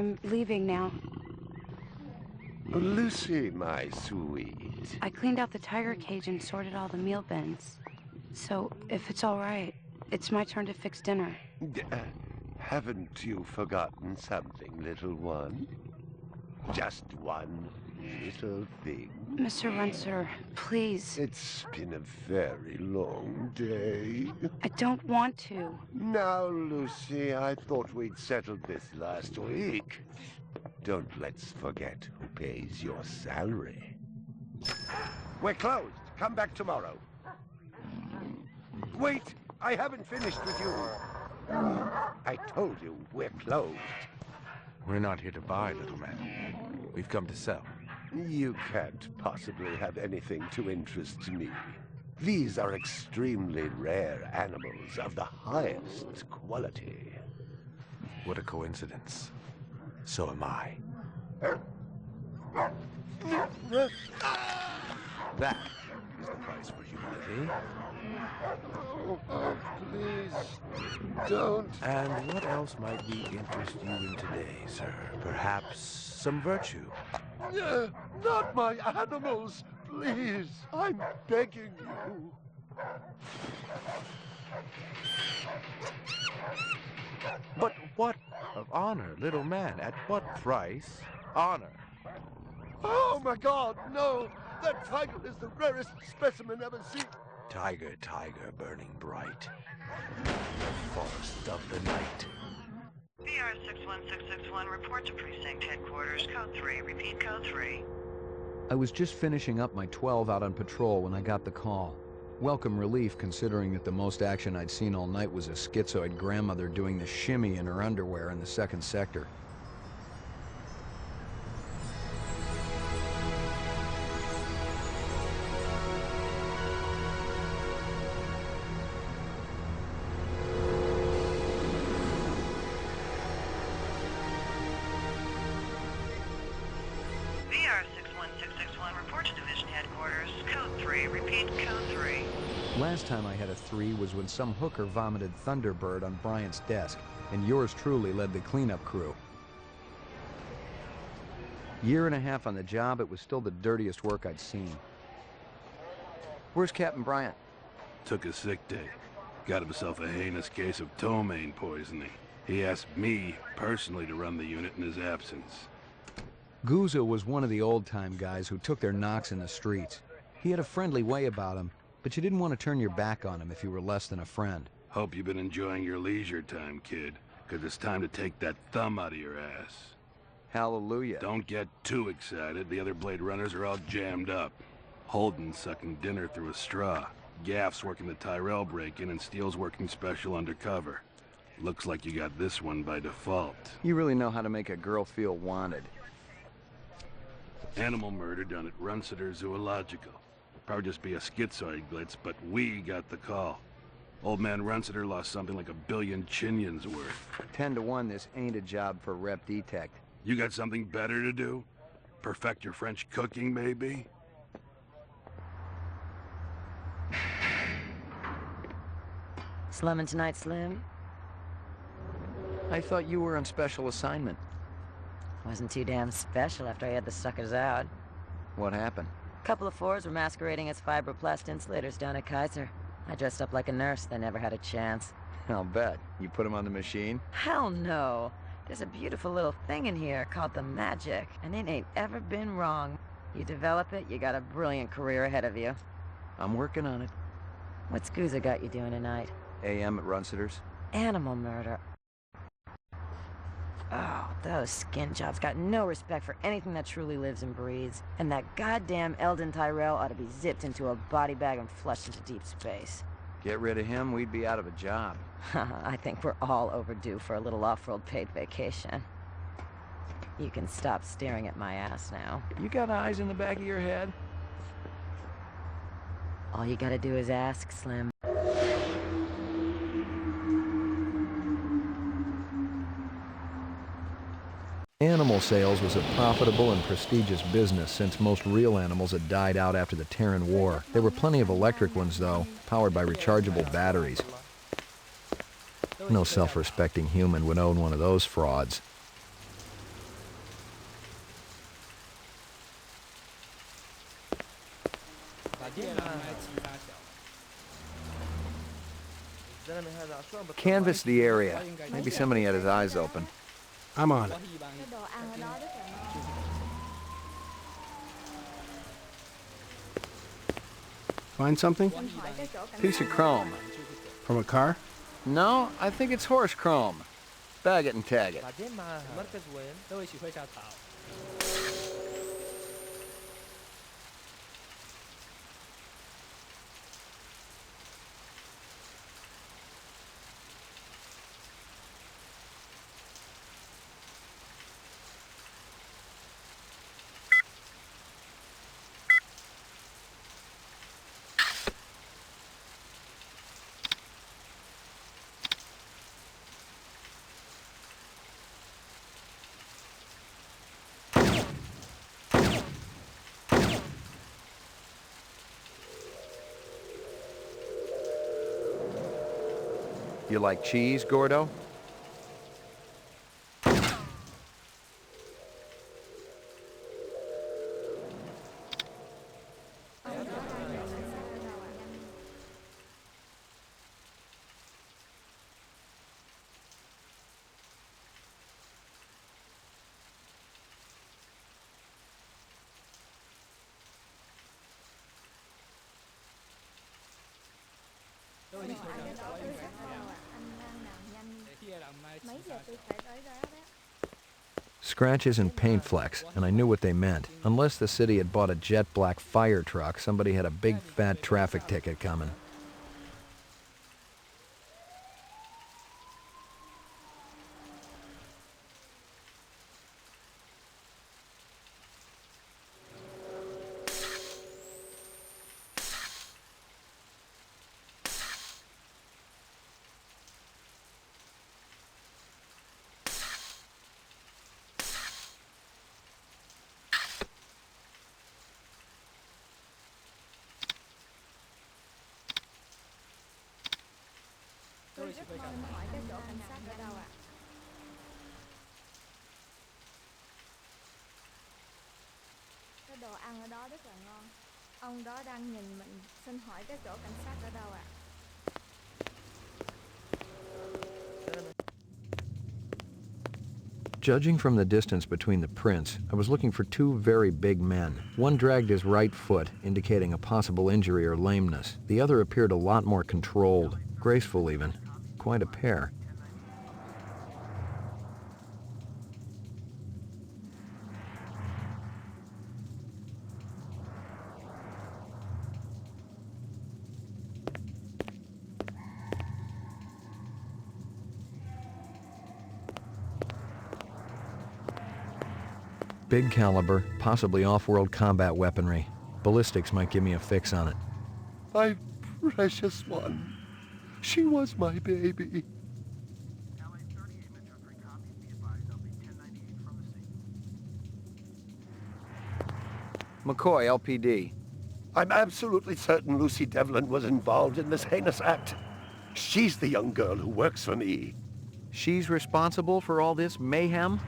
I'm leaving now. Lucy, my sweet. I cleaned out the tiger cage and sorted all the meal bins. So, if it's all right, it's my turn to fix dinner. Haven't you forgotten something, little one? Just one little thing. Mr. Runser, please. It's been a very long day. I don't want to. Now, Lucy, I thought we'd settled this last week. Don't let's forget who pays your salary. We're closed. Come back tomorrow. Wait! I haven't finished with you. I told you we're closed. We're not here to buy, little man. We've come to sell. You can't possibly have anything to interest me. These are extremely rare animals of the highest quality. What a coincidence. So am I. That is the price for humility. Oh, please, don't. And what else might we interest you in today, sir? Perhaps some virtue? Not my animals, please. I'm begging you. But what of honor, little man? At what price? Honor. Oh, my God, no. That tiger is the rarest specimen ever seen. Tiger, tiger, burning bright. The forest of the night. VR 61661, report to precinct headquarters, code 3. Repeat, code 3. I was just finishing up my 12 out on patrol when I got the call. Welcome relief, considering that the most action I'd seen all night was a schizoid grandmother doing the shimmy in her underwear in the 2nd sector. VR 61661, report to division headquarters, code 3. Repeat, code 3. Last time I had a 3 was when some hooker vomited Thunderbird on Bryant's desk, and yours truly led the cleanup crew. Year and a half on the job, it was still the dirtiest work I'd seen. Where's Captain Bryant? Took a sick day. Got himself a heinous case of ptomaine poisoning. He asked me personally to run the unit in his absence. Gouza was one of the old-time guys who took their knocks in the streets. He had a friendly way about him, but you didn't want to turn your back on him if you were less than a friend. Hope you've been enjoying your leisure time, kid, because it's time to take that thumb out of your ass. Hallelujah. Don't get too excited. The other Blade Runners are all jammed up. Holden's sucking dinner through a straw. Gaff's working the Tyrell break-in, and Steele's working special undercover. Looks like you got this one by default. You really know how to make a girl feel wanted. Animal murder done at Runciter Zoological. Probably just be a schizoid glitz, but we got the call. Old man Runciter lost something like 1 billion chinions worth. 10 to 1, this ain't a job for Rep Detect. You got something better to do? Perfect your French cooking, maybe? Slumming tonight, Slim? I thought you were on special assignment. Wasn't too damn special after I had the suckers out. What happened? Couple of fours were masquerading as fibroplast insulators down at Kaiser. I dressed up like a nurse. They never had a chance. I'll bet. You put them on the machine? Hell no. There's a beautiful little thing in here called the Magic, and it ain't ever been wrong. You develop it, you got a brilliant career ahead of you. I'm working on it. What's Gouza got you doing tonight? AM at Runciter's. Animal murder. Oh, those skin jobs got no respect for anything that truly lives and breathes. And that goddamn Eldon Tyrell ought to be zipped into a body bag and flushed into deep space. Get rid of him, we'd be out of a job. I think we're all overdue for a little off-world paid vacation. You can stop staring at my ass now. You got eyes in the back of your head? All you gotta do is ask, Slim. Animal sales was a profitable and prestigious business since most real animals had died out after the Terran War. There were plenty of electric ones, though, powered by rechargeable batteries. No self-respecting human would own one of those frauds. Canvass the area. Maybe somebody had his eyes open. I'm on it. Find something? Piece of chrome. From a car? No, I think it's horse chrome. Bag it and tag it. You like cheese, Gordo? Scratches and paint flecks, and I knew what they meant. Unless the city had bought a jet black fire truck, somebody had a big fat traffic ticket coming. Cái đồ ăn ở đó rất là ngon. Ông đó đang nhìn mình, xin hỏi cái chỗ cảnh sát ở đâu ạ? Judging from the distance between the prints, I was looking for two very big men. One dragged his right foot, indicating a possible injury or lameness. The other appeared a lot more controlled, graceful even. Quite a pair. Big caliber, possibly off-world combat weaponry. Ballistics might give me a fix on it. My precious one. She was my baby. McCoy, LPD. I'm absolutely certain Lucy Devlin was involved in this heinous act. She's the young girl who works for me. She's responsible for all this mayhem?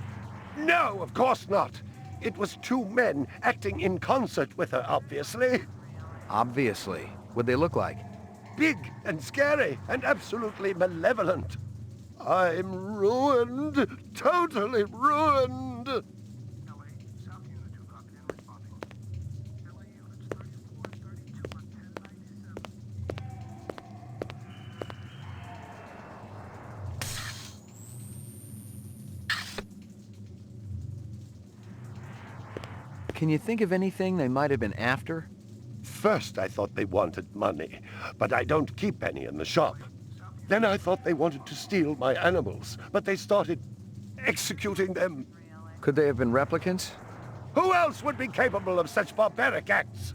No, of course not. It was two men acting in concert with her, obviously. Obviously. What'd they look like? Big and scary and absolutely malevolent. I'm ruined. Totally ruined. Can you think of anything they might have been after? First, I thought they wanted money, but I don't keep any in the shop. Then I thought they wanted to steal my animals, but they started executing them. Could they have been replicants? Who else would be capable of such barbaric acts?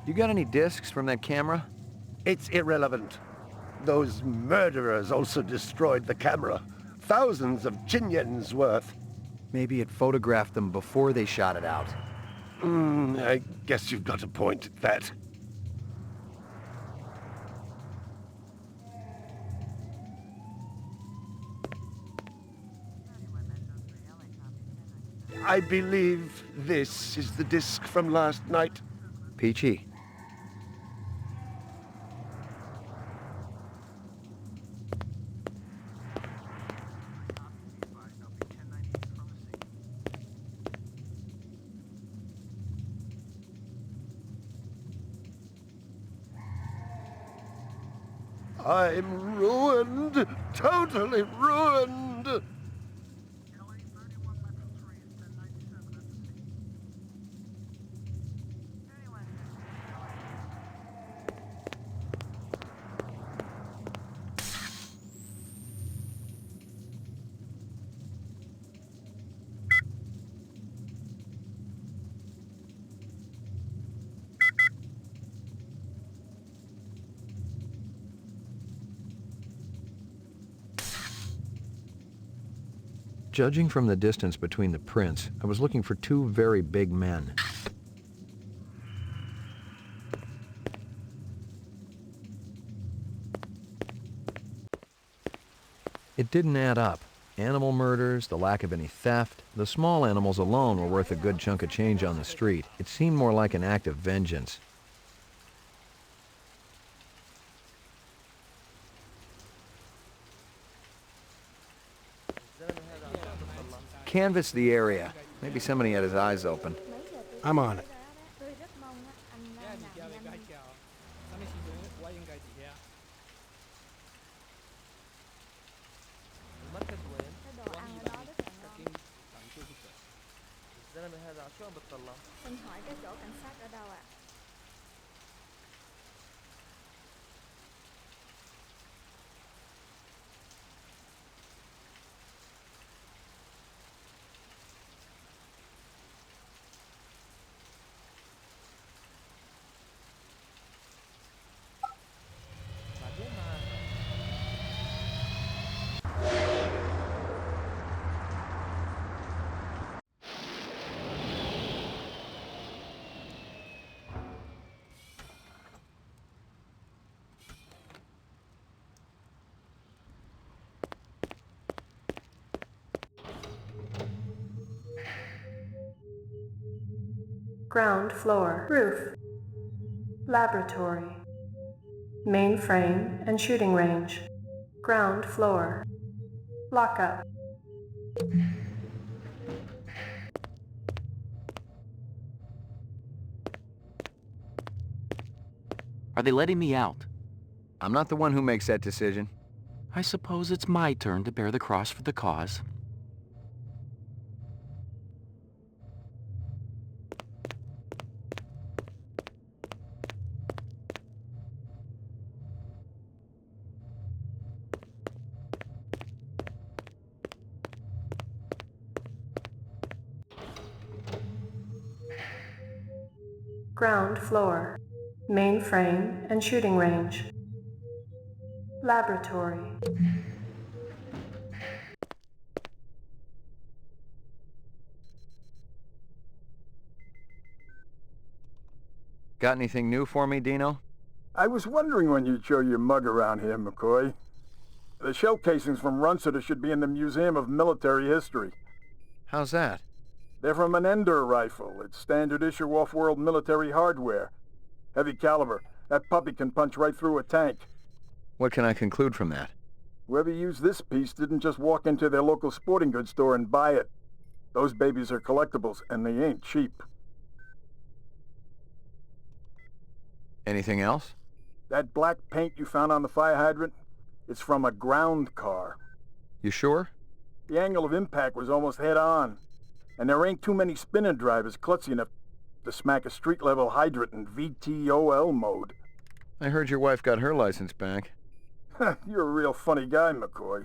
You got any discs from that camera? It's irrelevant. Those murderers also destroyed the camera. Thousands of Jinyens worth. Maybe it photographed them before they shot it out. I guess you've got a point at that. I believe this is the disc from last night. Peachy. I'm ruined. Totally ruined. Judging from the distance between the prints, I was looking for two very big men. It didn't add up. Animal murders, the lack of any theft, the small animals alone were worth a good chunk of change on the street. It seemed more like an act of vengeance. Canvass the area. Maybe somebody had his eyes open. I'm on it. Tôi rất mong á, anh làm nhanh. Cái đồ ăn ở đó rất là ngon. Xin hỏi cái chỗ cảnh sát ở đâu ạ? Ground floor, roof, laboratory, mainframe and shooting range, ground floor, lockup. Are they letting me out? I'm not the one who makes that decision. I suppose it's my turn to bear the cross for the cause. Ground floor, mainframe and shooting range, laboratory. Got anything new for me, Dino? I was wondering when you'd show your mug around here, McCoy. The shell casings from Runciter should be in the Museum of Military History. How's that? They're from an Ender rifle. It's standard issue off-world military hardware. Heavy caliber. That puppy can punch right through a tank. What can I conclude from that? Whoever used this piece didn't just walk into their local sporting goods store and buy it. Those babies are collectibles, and they ain't cheap. Anything else? That black paint you found on the fire hydrant, it's from a ground car. You sure? The angle of impact was almost head-on. And there ain't too many spinner drivers klutzy enough to smack a street-level hydrant in VTOL mode. I heard your wife got her license back. You're a real funny guy, McCoy.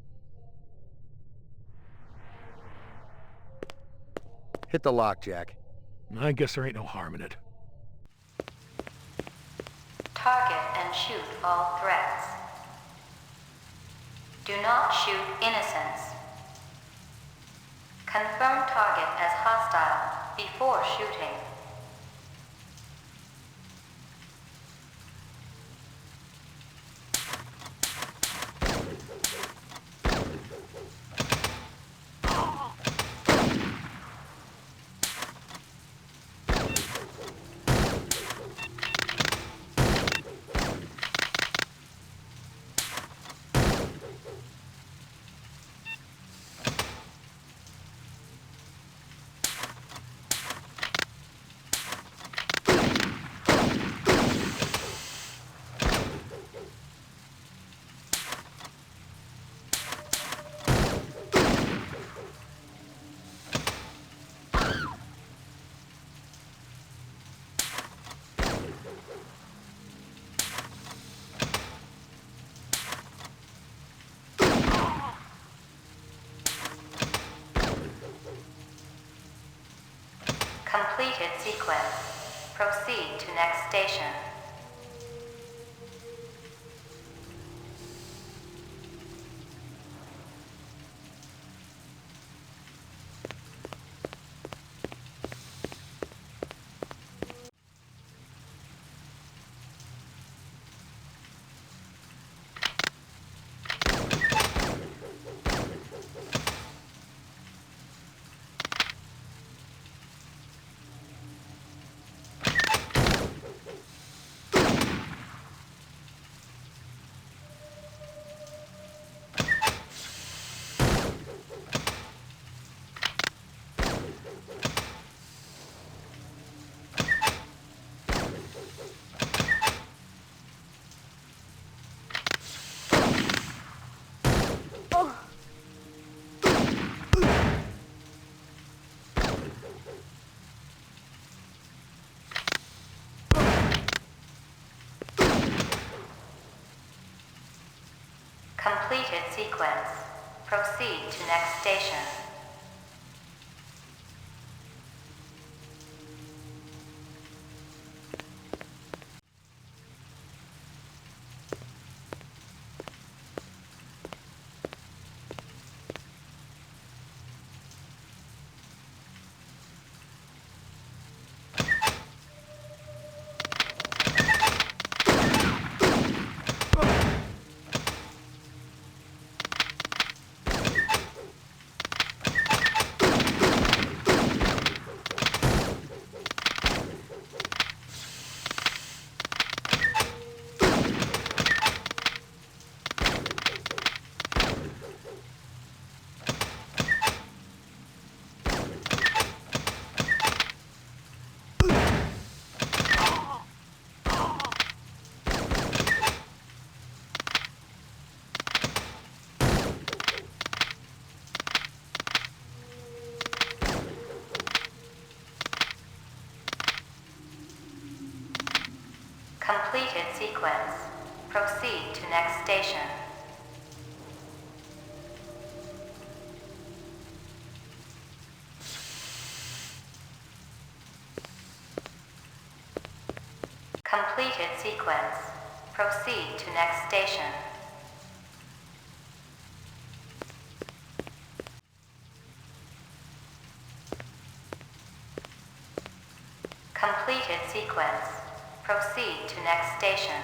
Hit the lock, Jack. I guess there ain't no harm in it. Target and shoot all threats. Do not shoot innocents. Confirm target as hostile before shooting. Completed sequence. Proceed to next station. Completed sequence. Proceed to next station. Completed sequence. Proceed to next station. Completed sequence. Proceed to next station. Completed sequence. Proceed to next station.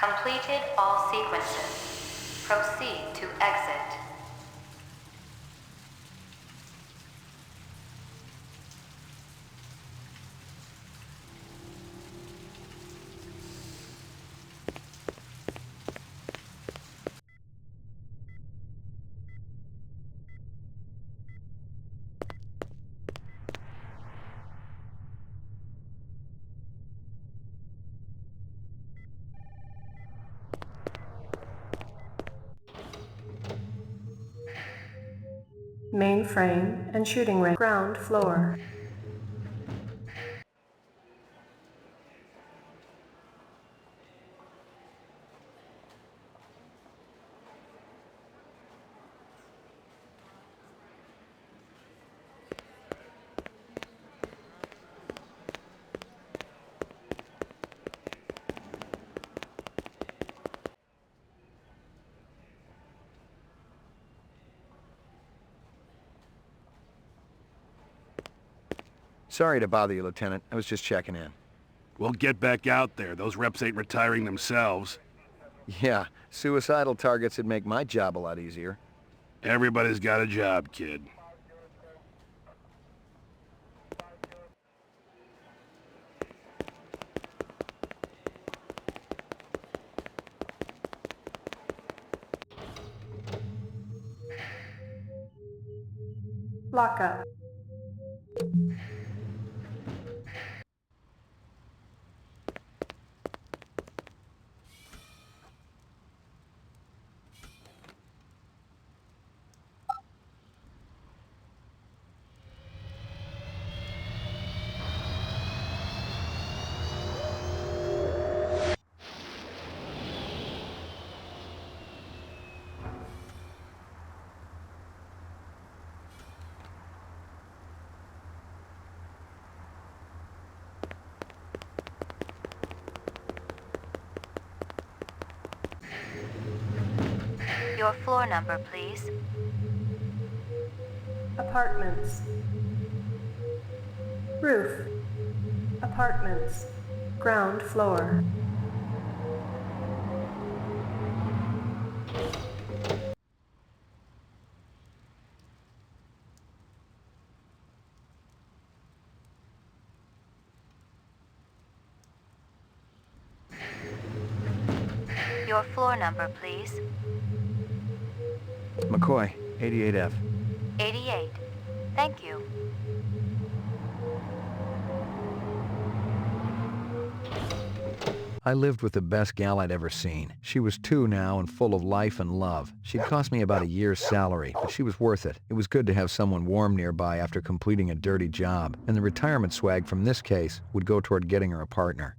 Completed all sequences. Proceed to exit. Mainframe and shooting range. Ground floor. Sorry to bother you, Lieutenant. I was just checking in. Well, get back out there. Those reps ain't retiring themselves. Yeah, suicidal targets would make my job a lot easier. Everybody's got a job, kid. Lockup. Your floor number, please. Apartments. Roof. Apartments. Ground floor. Your floor number, please. McCoy, 88F. 88. Thank you. I lived with the best gal I'd ever seen. She was 2 now and full of life and love. She'd cost me about a year's salary, but she was worth it. It was good to have someone warm nearby after completing a dirty job, and the retirement swag from this case would go toward getting her a partner.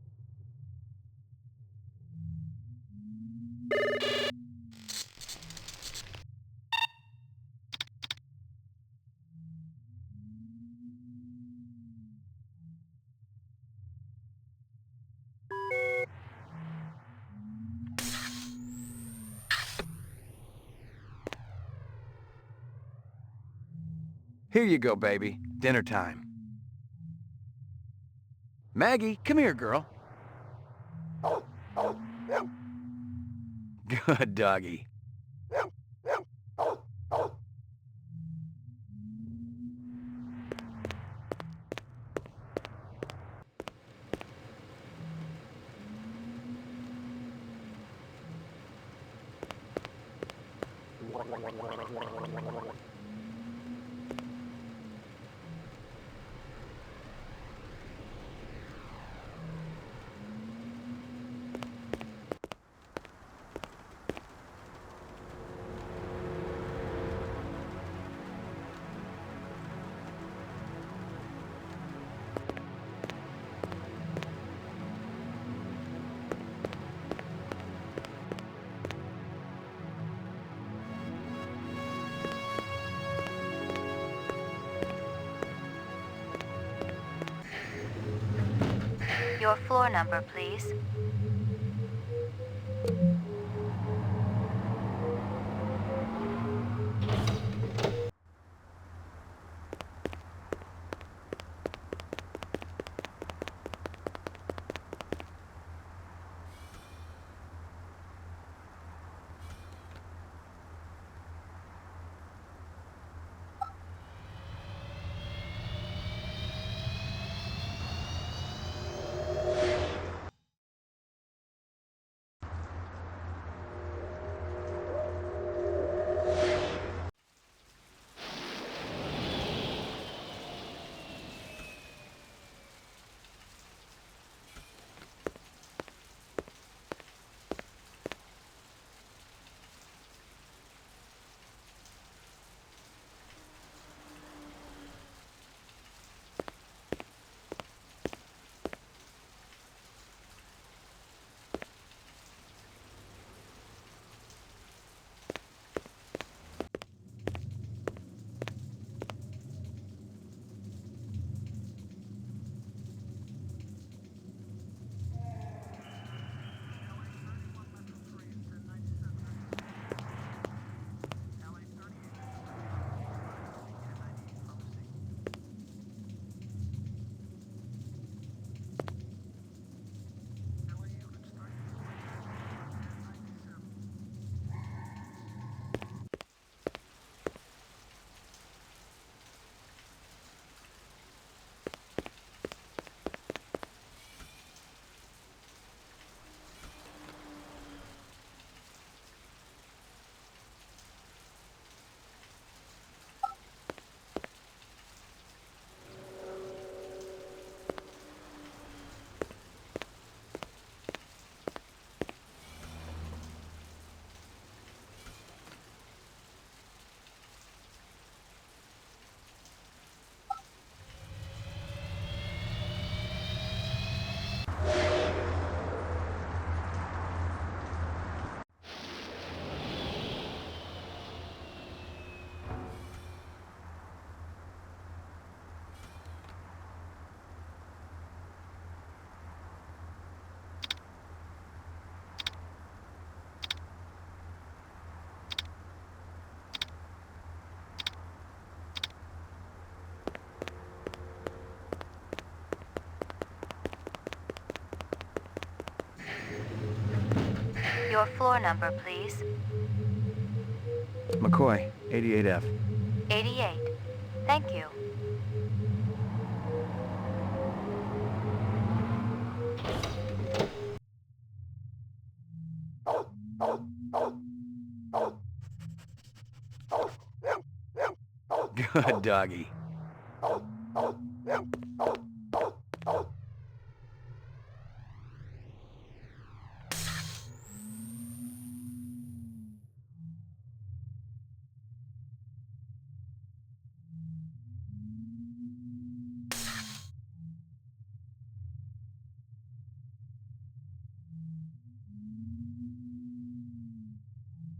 Here you go, baby. Dinner time. Maggie, come here, girl. Good doggy. Your floor number, please. Your floor number, please. McCoy, 88F. 88. Thank you. Good doggy.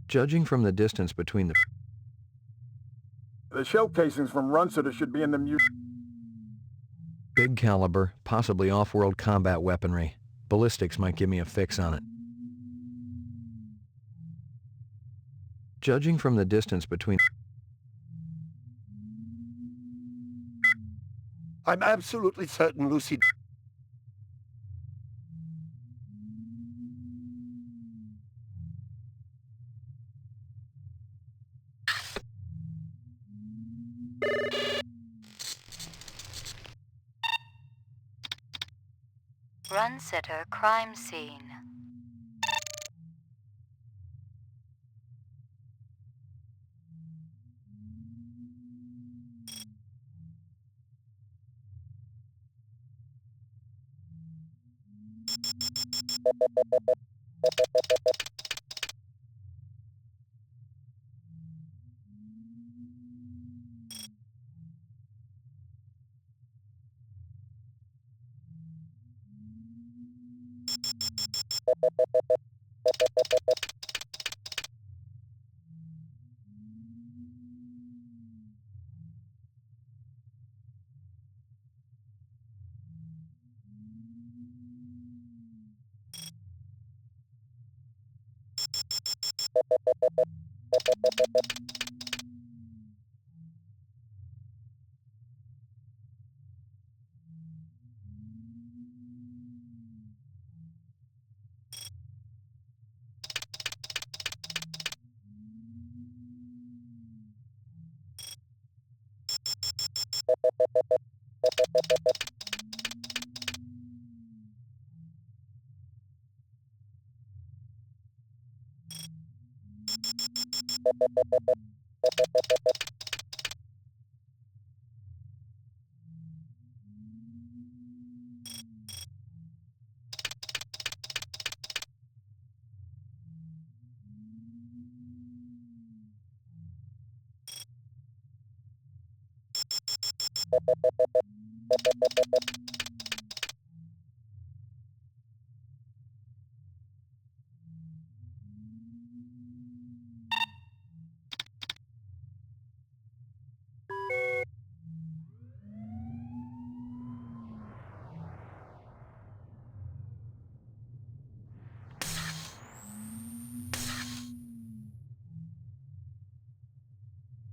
Judging from the distance between The shell casings from Runciter should be in the big caliber, possibly off-world combat weaponry. Ballistics might give me a fix on it. Judging from the distance between... I'm absolutely certain Lucy... Runciter crime scene.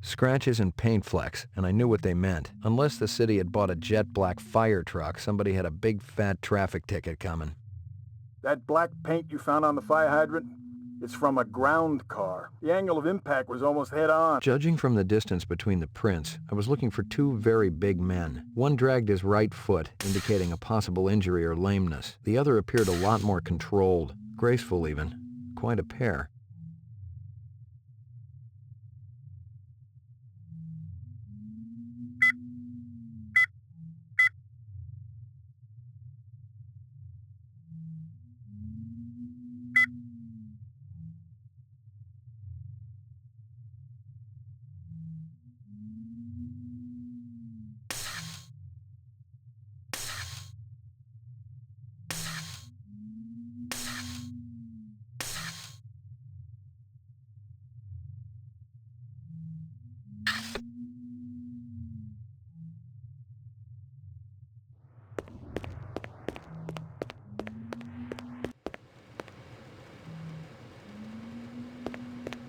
Scratches and paint flecks, and I knew what they meant. Unless the city had bought a jet black fire truck, somebody had a big fat traffic ticket coming. That black paint you found on the fire hydrant? It's from a ground car. The angle of impact was almost head-on. Judging from the distance between the prints, I was looking for two very big men. One dragged his right foot, indicating a possible injury or lameness. The other appeared a lot more controlled, graceful even. Quite a pair.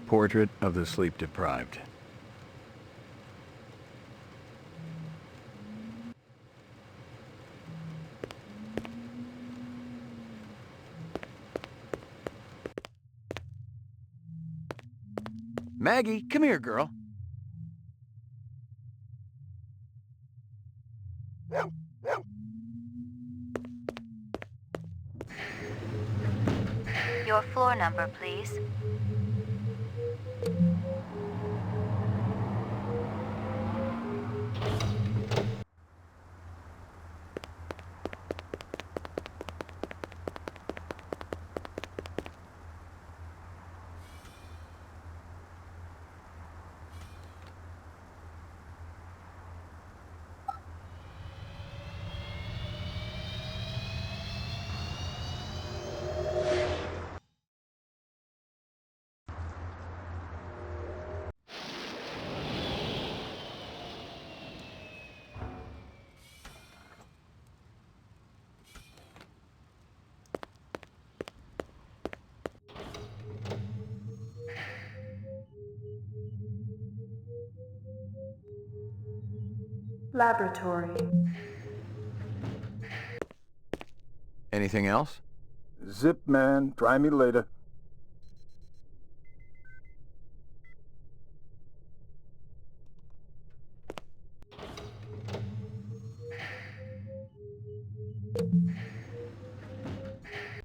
Portrait of the sleep-deprived. Maggie, come here, girl. Your floor number, please. Laboratory. Anything else? Zip, man. Try me later.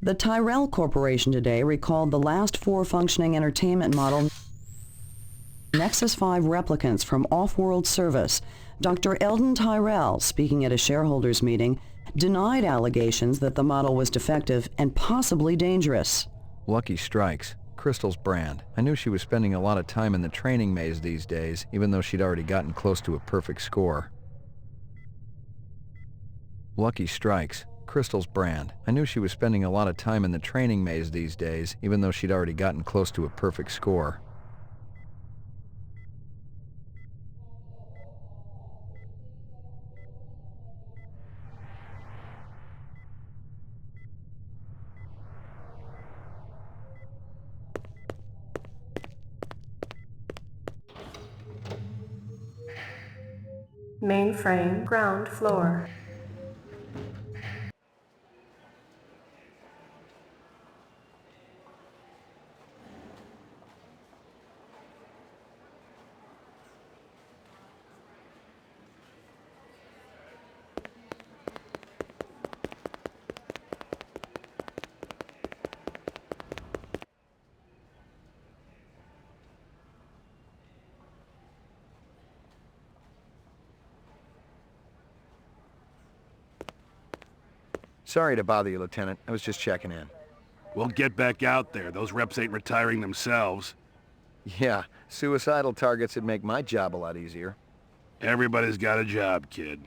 The Tyrell Corporation today recalled the last 4 functioning entertainment model Nexus 5 replicants from off-world service. Dr. Eldon Tyrell, speaking at a shareholders meeting, denied allegations that the model was defective and possibly dangerous. Lucky Strikes. Crystal's brand. I knew she was spending a lot of time in the training maze these days, even though she'd already gotten close to a perfect score. Lucky Strikes. Crystal's brand. I knew she was spending a lot of time in the training maze these days, even though she'd already gotten close to a perfect score. Mainframe, ground floor. Sorry to bother you, Lieutenant. I was just checking in. We'll get back out there. Those reps ain't retiring themselves. Yeah, suicidal targets would make my job a lot easier. Everybody's got a job, kid.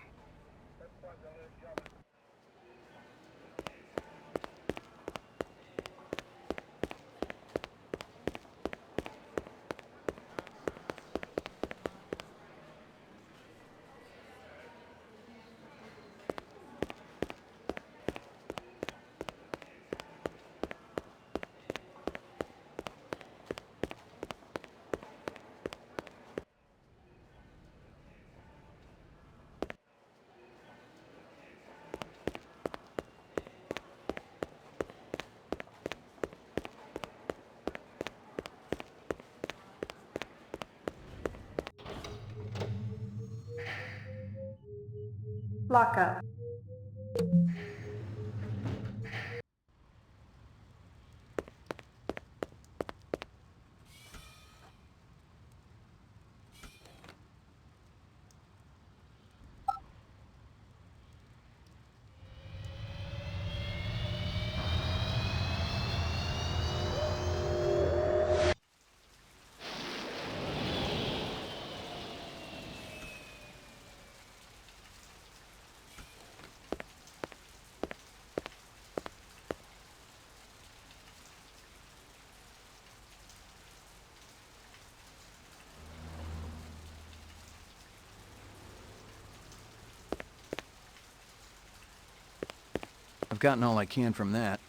Lockup. I've gotten all I can from that.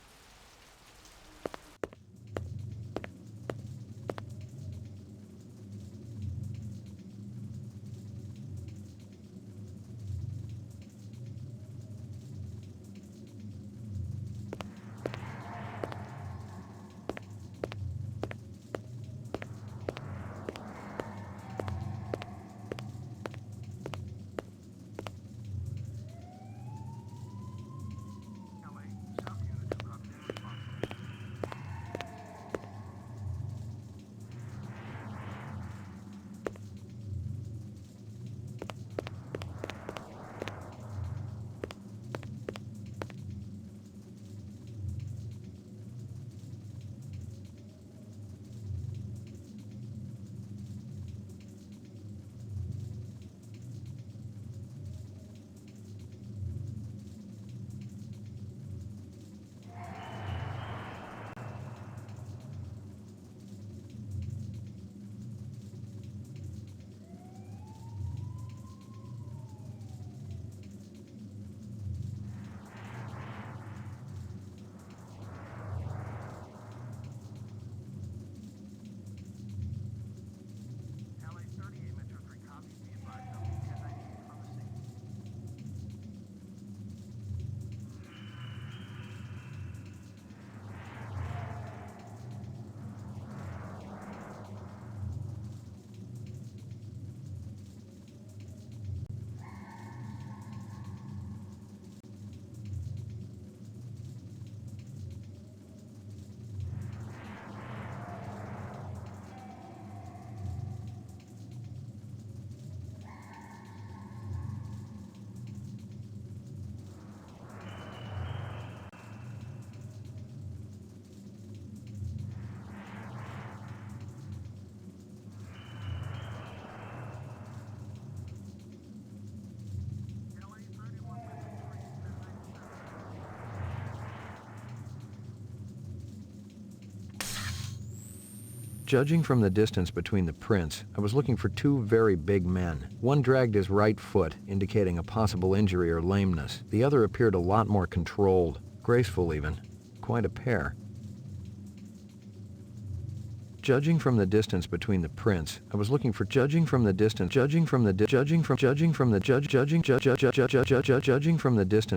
Judging from the distance between the prints, I was looking for two very big men. One dragged his right foot, indicating a possible injury or lameness. The other appeared a lot more controlled, graceful even. Quite a pair. Judging from the distance between the prints, I was looking for judging from the distance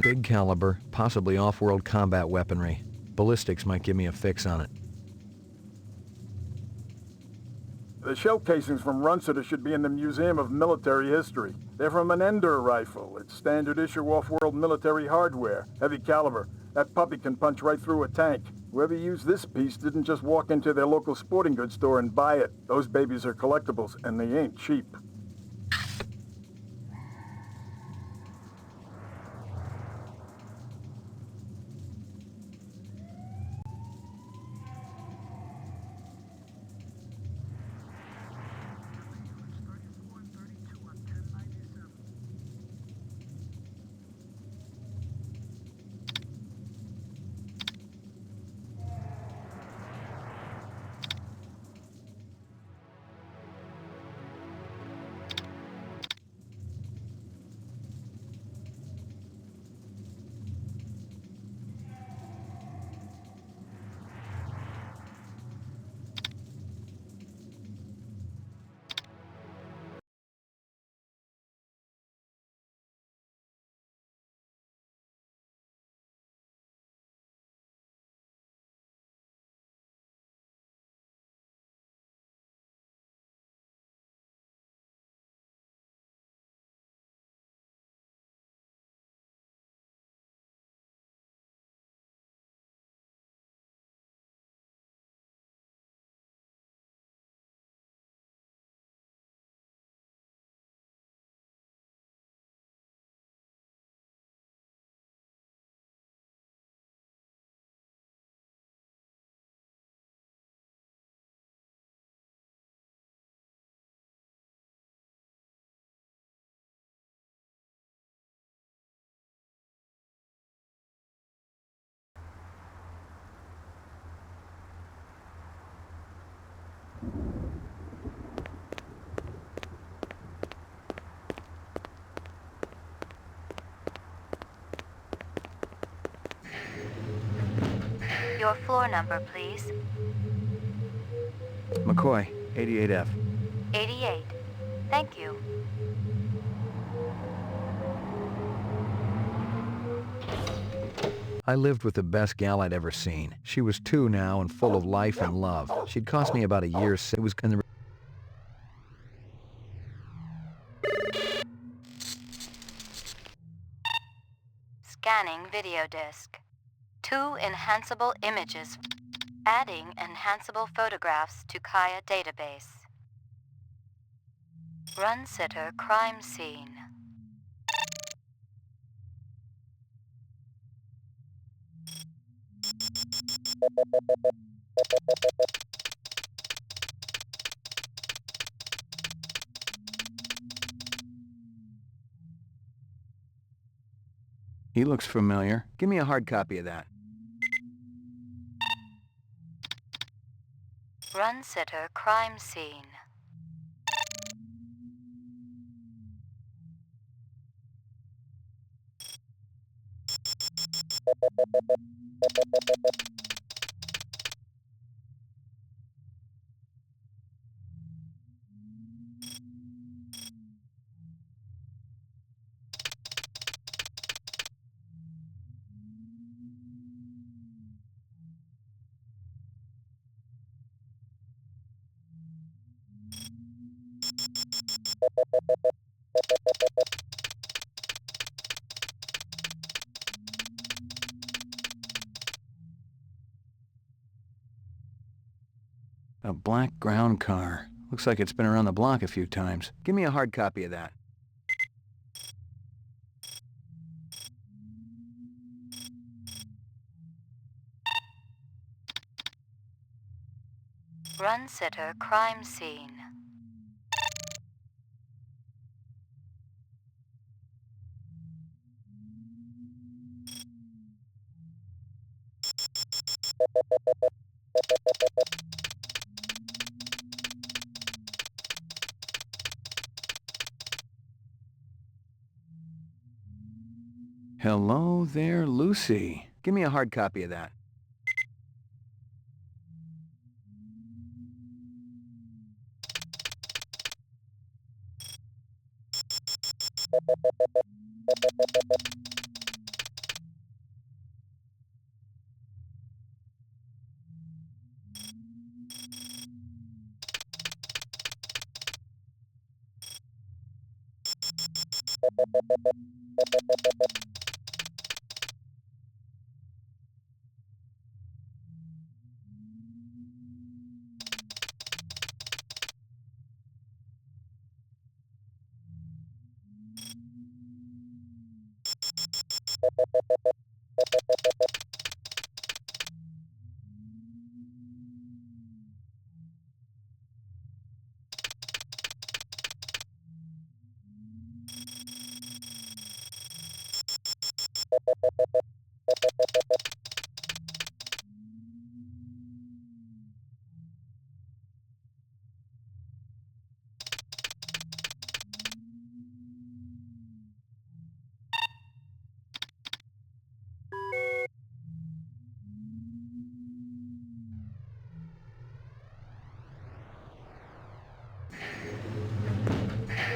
big caliber, possibly off-world combat weaponry. Ballistics might give me a fix on it. The shell casings from Runciter should be in the Museum of Military History. They're from an Ender rifle. It's standard issue off-world military hardware, heavy caliber. That puppy can punch right through a tank. Whoever used this piece didn't just walk into their local sporting goods store and buy it. Those babies are collectibles, and they ain't cheap. Your floor number, please. McCoy, 88F. 88. Thank you. I lived with the best gal I'd ever seen. She was 2 now and full of life and love. She'd cost me about a year's. It was in the Scanning video disc. 2 enhanceable images. Adding enhanceable photographs to Kaya database. Runciter crime scene. He looks familiar. Give me a hard copy of that. Runciter crime scene. A black ground car. Looks like it's been around the block a few times. Give me a hard copy of that. Runciter crime scene. Hello there, Lucy. Give me a hard copy of that.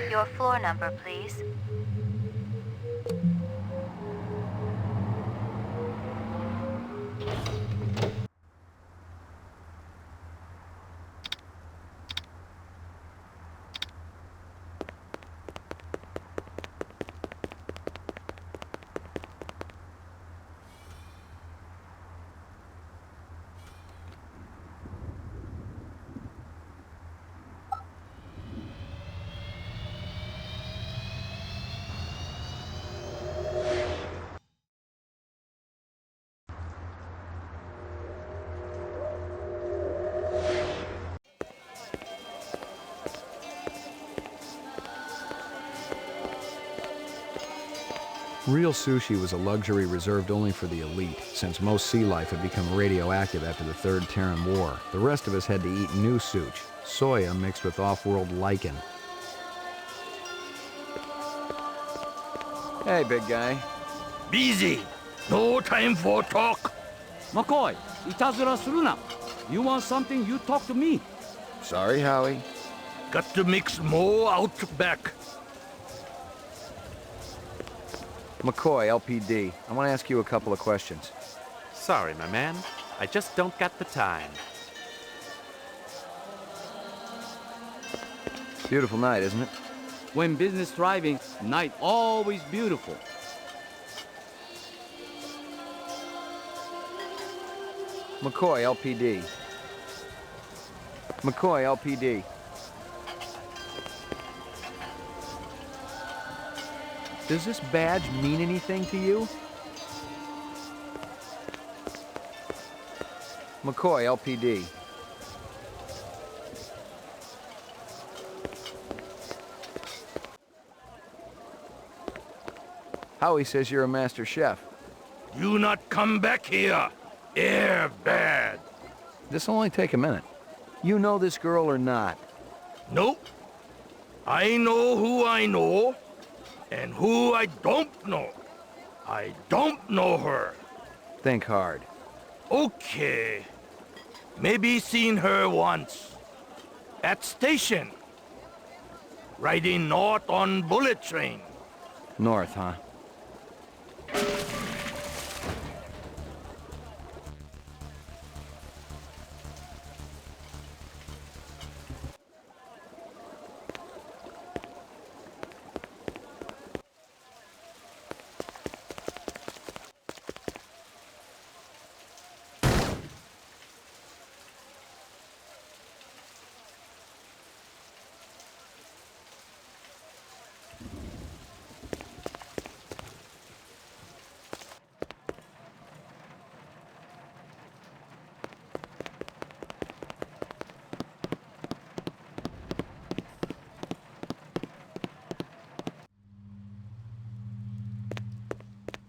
Your floor number, please. Real sushi was a luxury reserved only for the elite, since most sea life had become radioactive after the Third Terran War. The rest of us had to eat new such, soya mixed with off-world lichen. Hey, big guy. Busy. No time for talk. McCoy, itazura suru na. You want something, you talk to me. Sorry, Howie. Got to mix more out back. McCoy, LPD. I want to ask you a couple of questions. Sorry, my man. I just don't got the time. Beautiful night, isn't it? When business thriving, night always beautiful. McCoy, LPD. McCoy, LPD. Does this badge mean anything to you? McCoy, LPD. Howie says you're a master chef. Do not come back here. Air bad. This'll only take a minute. You know this girl or not? Nope. I know who I know, and who I don't know. I don't know her. Think hard. Okay. Maybe seen her once. At station. Riding north on bullet train. North, huh?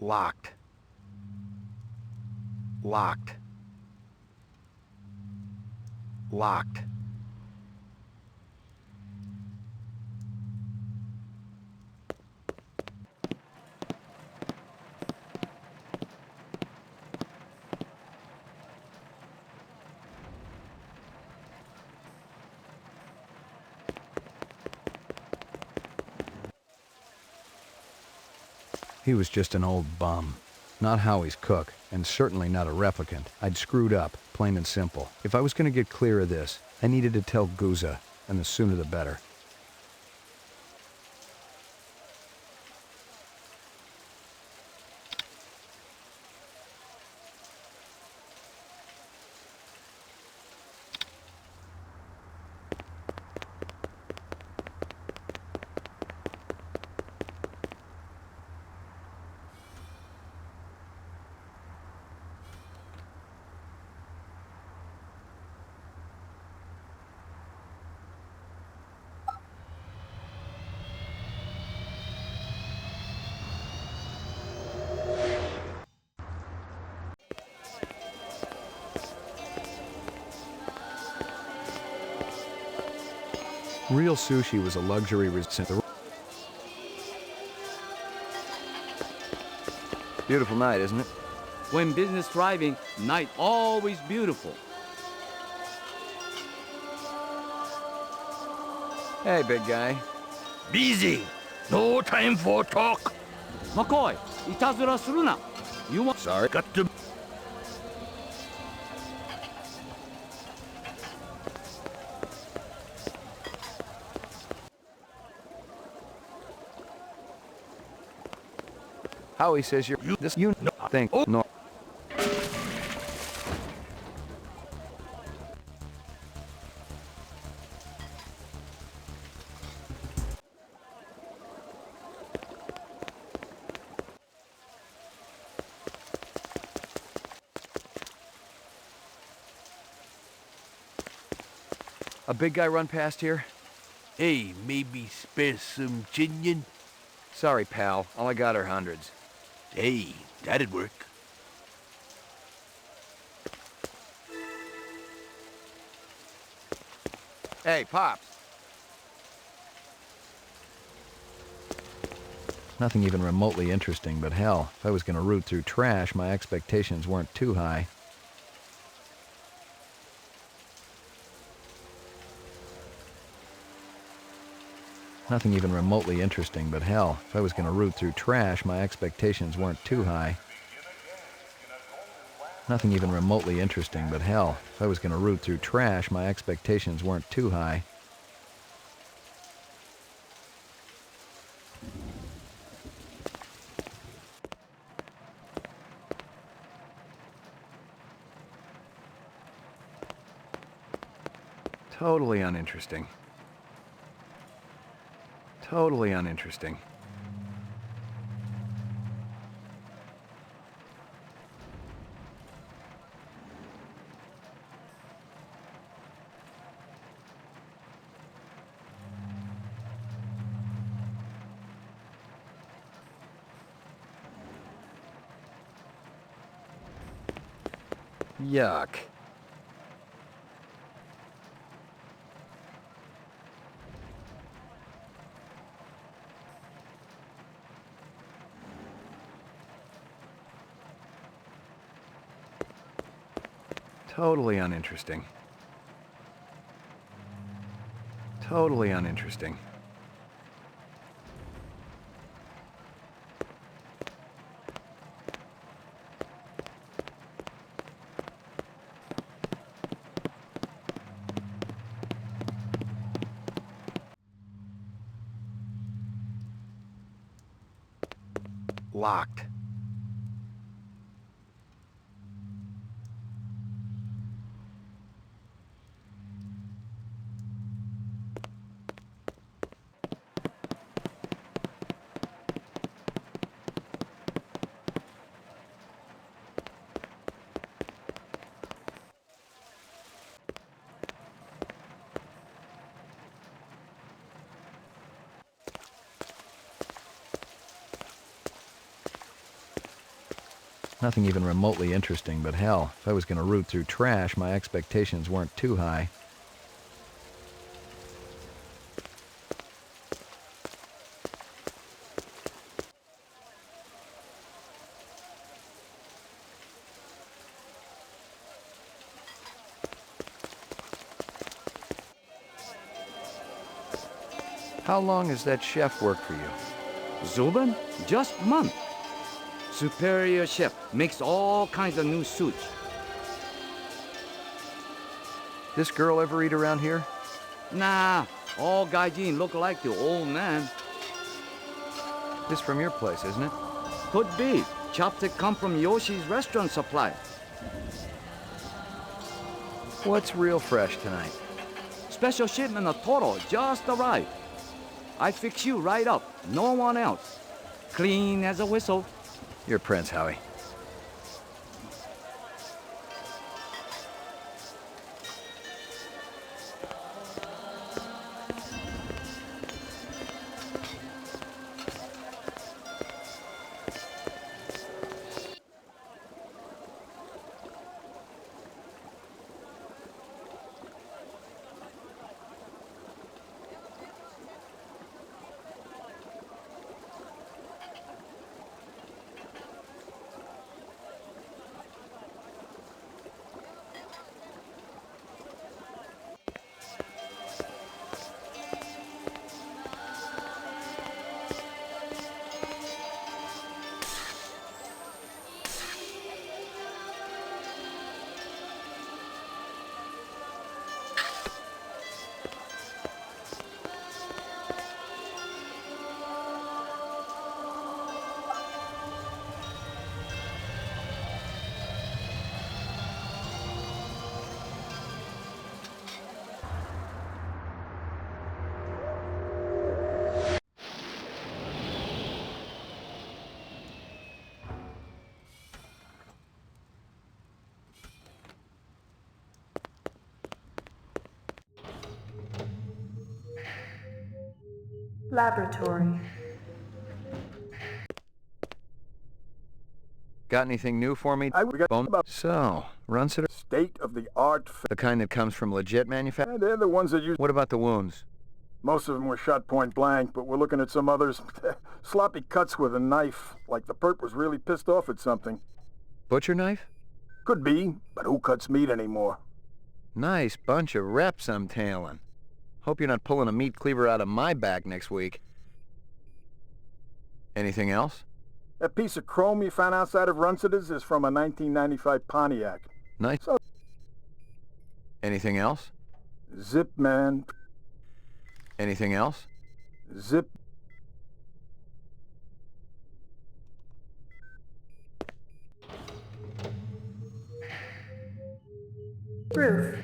Locked. Locked. Locked. He was just an old bum. Not Howie's cook, and certainly not a replicant. I'd screwed up, plain and simple. If I was going to get clear of this, I needed to tell Guza, and the sooner the better. Real sushi was a luxury restaurant. Beautiful night, isn't it? When business thriving, night always beautiful. Hey, big guy. Busy. No time for talk. McCoy, いたずらするな. You want... Sorry. Got to... Howie says you're this you know thing. Oh no. A big guy run past here? Hey, maybe spare some chinion? Sorry, pal. All I got are hundreds. Hey, that'd work. Hey, Pops. Nothing even remotely interesting, but hell, if I was going to root through trash, my expectations weren't too high. Nothing even remotely interesting, but hell, if I was going to root through trash, my expectations weren't too high. Nothing even remotely interesting, but hell, if I was going to root through trash, my expectations weren't too high. Totally uninteresting. Totally uninteresting. Yuck. Totally uninteresting. Totally uninteresting. Locked. Nothing even remotely interesting, but hell, if I was going to root through trash, my expectations weren't too high. How long has that chef worked for you? Zubin? Just month. Superior chef makes all kinds of new suits. This girl ever eat around here? Nah, all gaijin look like the old man. This from your place, isn't it? Could be. Chopstick come from Yoshi's restaurant supply. What's real fresh tonight? Special shipment of Toro just arrived. I fix you right up. No one else. Clean as a whistle. You're Prince, Howie. Laboratory. Got anything new for me? So, runs it. State-of-the-art. The kind that comes from legit manufacturing? They're the ones that use... What about the wounds? Most of them were shot point blank, but we're looking at some others. Sloppy cuts with a knife, like the perp was really pissed off at something. Butcher knife? Could be, but who cuts meat anymore? Nice bunch of reps I'm tailing. Hope you're not pulling a meat cleaver out of my back next week. Anything else? That piece of chrome you found outside of Runciter's is from a 1995 Pontiac. Nice. Anything else? Zip, man. Anything else? Zip. Roof.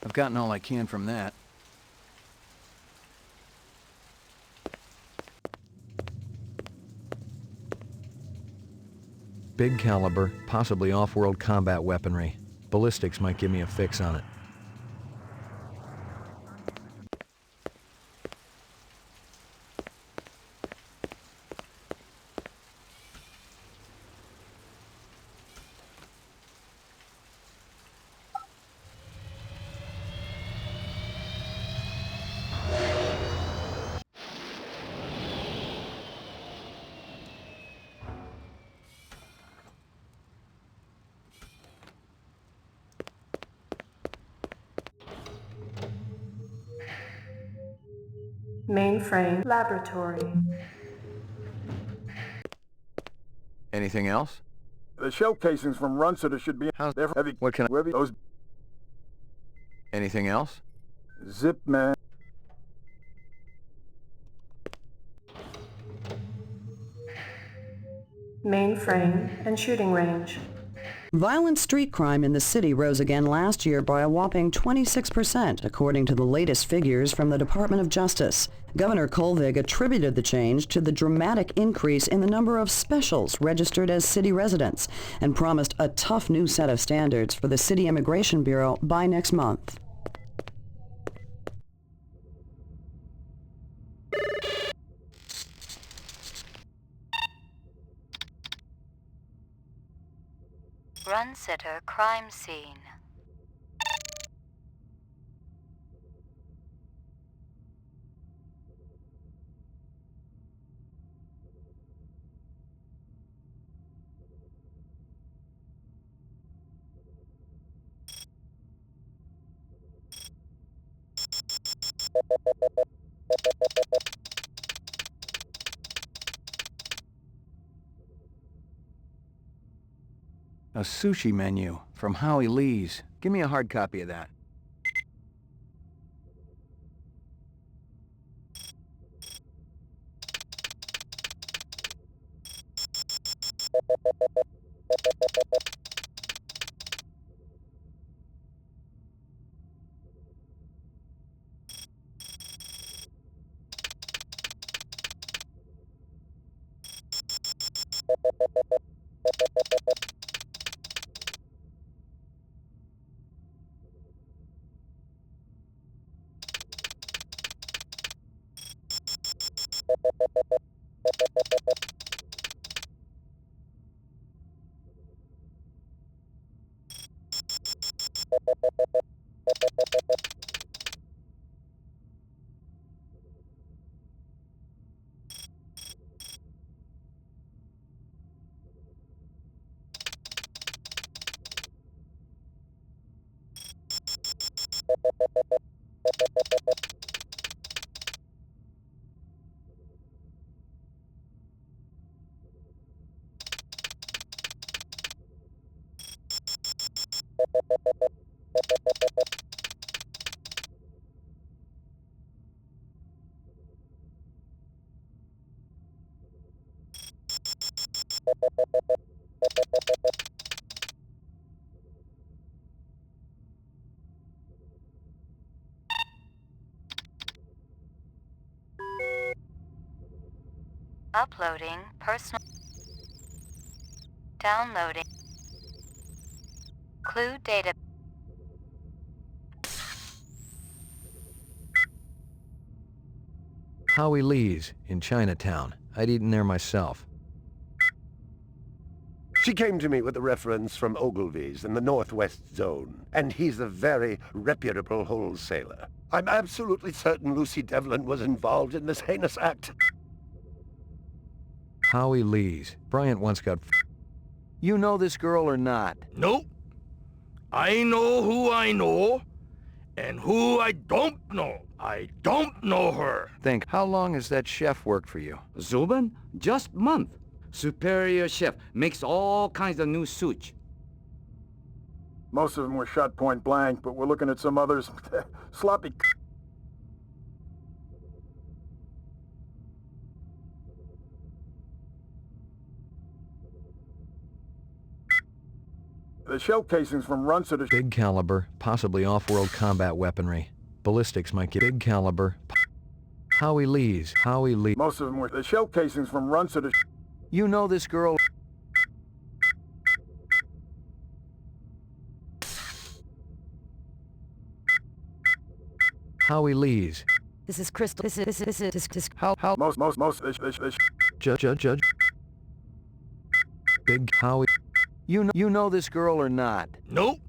I've gotten all I can from that. Big caliber, possibly off-world combat weaponry. Ballistics might give me a fix on it. Mainframe. Laboratory. Anything else? The shell casings from Runciter should be... They're heavy. What can I... Those... Anything else? Zip, man. Mainframe and shooting range. Violent street crime in the city rose again last year by a whopping 26%, according to the latest figures from the Department of Justice. Governor Kolvig attributed the change to the dramatic increase in the number of specials registered as city residents and promised a tough new set of standards for the City Immigration Bureau by next month. Run sitter crime scene. A sushi menu from Howie Lee's. Give me a hard copy of that. Uploading personal. Downloading. Clue data. Howie Lee's in Chinatown. I'd eaten there myself. She came to me with a reference from Ogilvy's in the Northwest Zone, and he's a very reputable wholesaler. I'm absolutely certain Lucy Devlin was involved in this heinous act. Howie Lee's. Bryant once got... You know this girl or not? Nope. I know who I know, and who I don't know. I don't know her. Think, how long has that chef worked for you? Zubin? Just month. Superior chef makes all kinds of new sushi. Most of them were shot point blank, but we're looking at some others. Sloppy. The shell casings from Runset. Big caliber, possibly off-world combat weaponry. Ballistics might get big caliber. Howie Lee's. Howie Lee. Most of them were the shell casings from Runset. You know this girl. Howie Lee's. This is Crystal. This is How most Judge. Big Howie. You know this girl or not? Nope.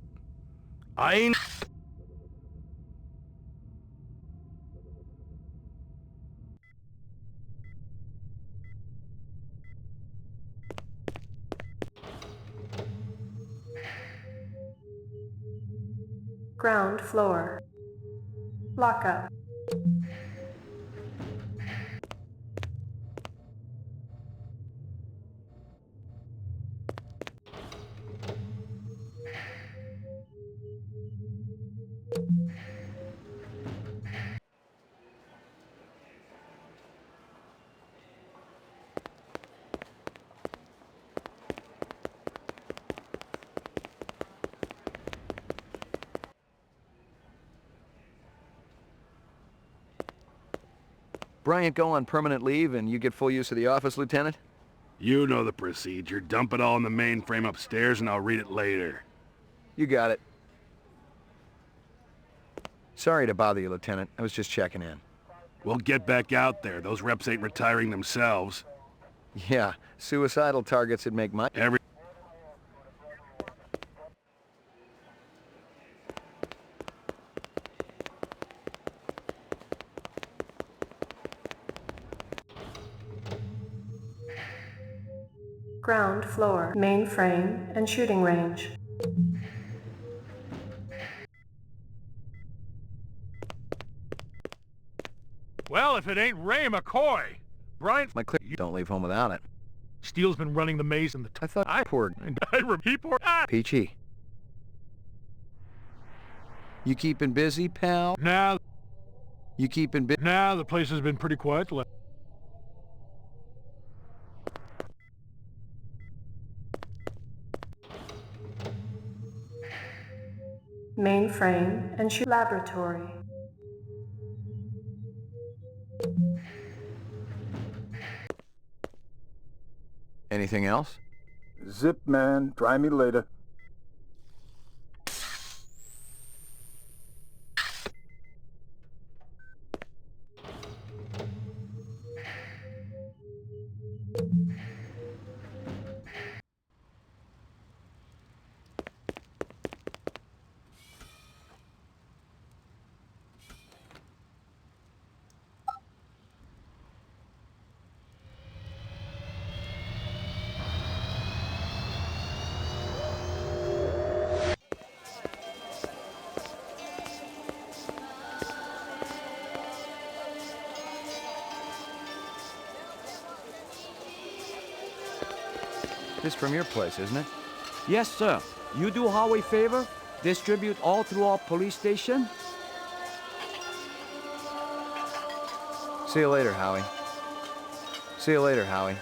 I... Ground floor. Lockup. Bryant go on permanent leave and you get full use of the office, Lieutenant? You know the procedure. Dump it all in the mainframe upstairs and I'll read it later. You got it. Sorry to bother you, Lieutenant. I was just checking in. We'll get back out there. Those reps ain't retiring themselves. Yeah, suicidal targets would make my... Ground floor, mainframe, and shooting range. Well, if it ain't Ray McCoy! Brian... My clip, don't leave home without it. Steele's been running the maze in the... I thought I poured... He poured... Peachy. You keeping busy, pal? Nah. You keeping busy? Nah, the place has been pretty quiet. Mainframe and laboratory. Anything else? Zip, man. Try me later. This from your place, isn't it? Yes, sir. You do Howie favor? Distribute all through our police station? See you later, Howie. See you later, Howie.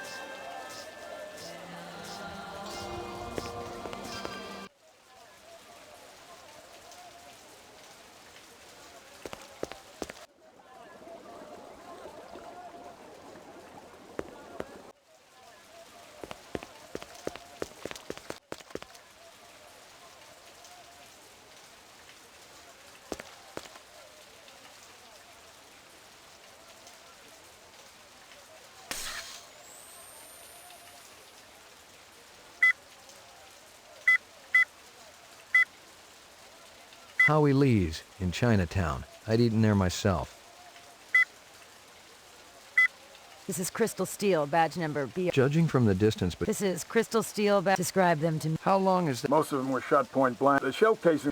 Howie Lee's in Chinatown. I'd eaten there myself. This is Crystal Steel, badge number B. Judging from the distance, but This is Crystal Steel, badge. Describe them to me. how long is that? Most of them were shot point blank. The shell casing...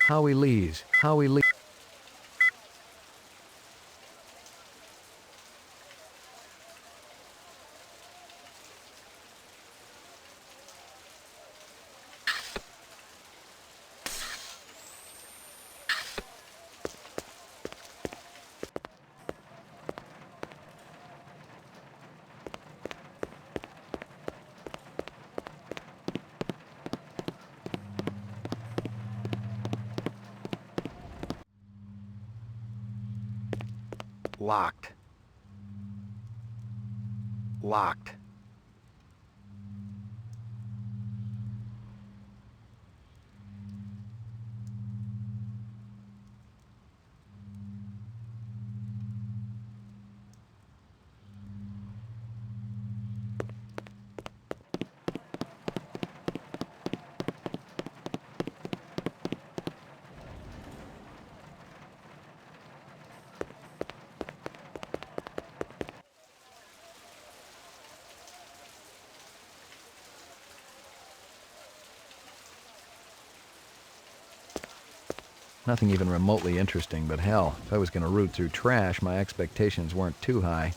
Howie Lee's. Howie Lee. Locked. Locked. Nothing even remotely interesting, but hell, if I was going to root through trash, my expectations weren't too high.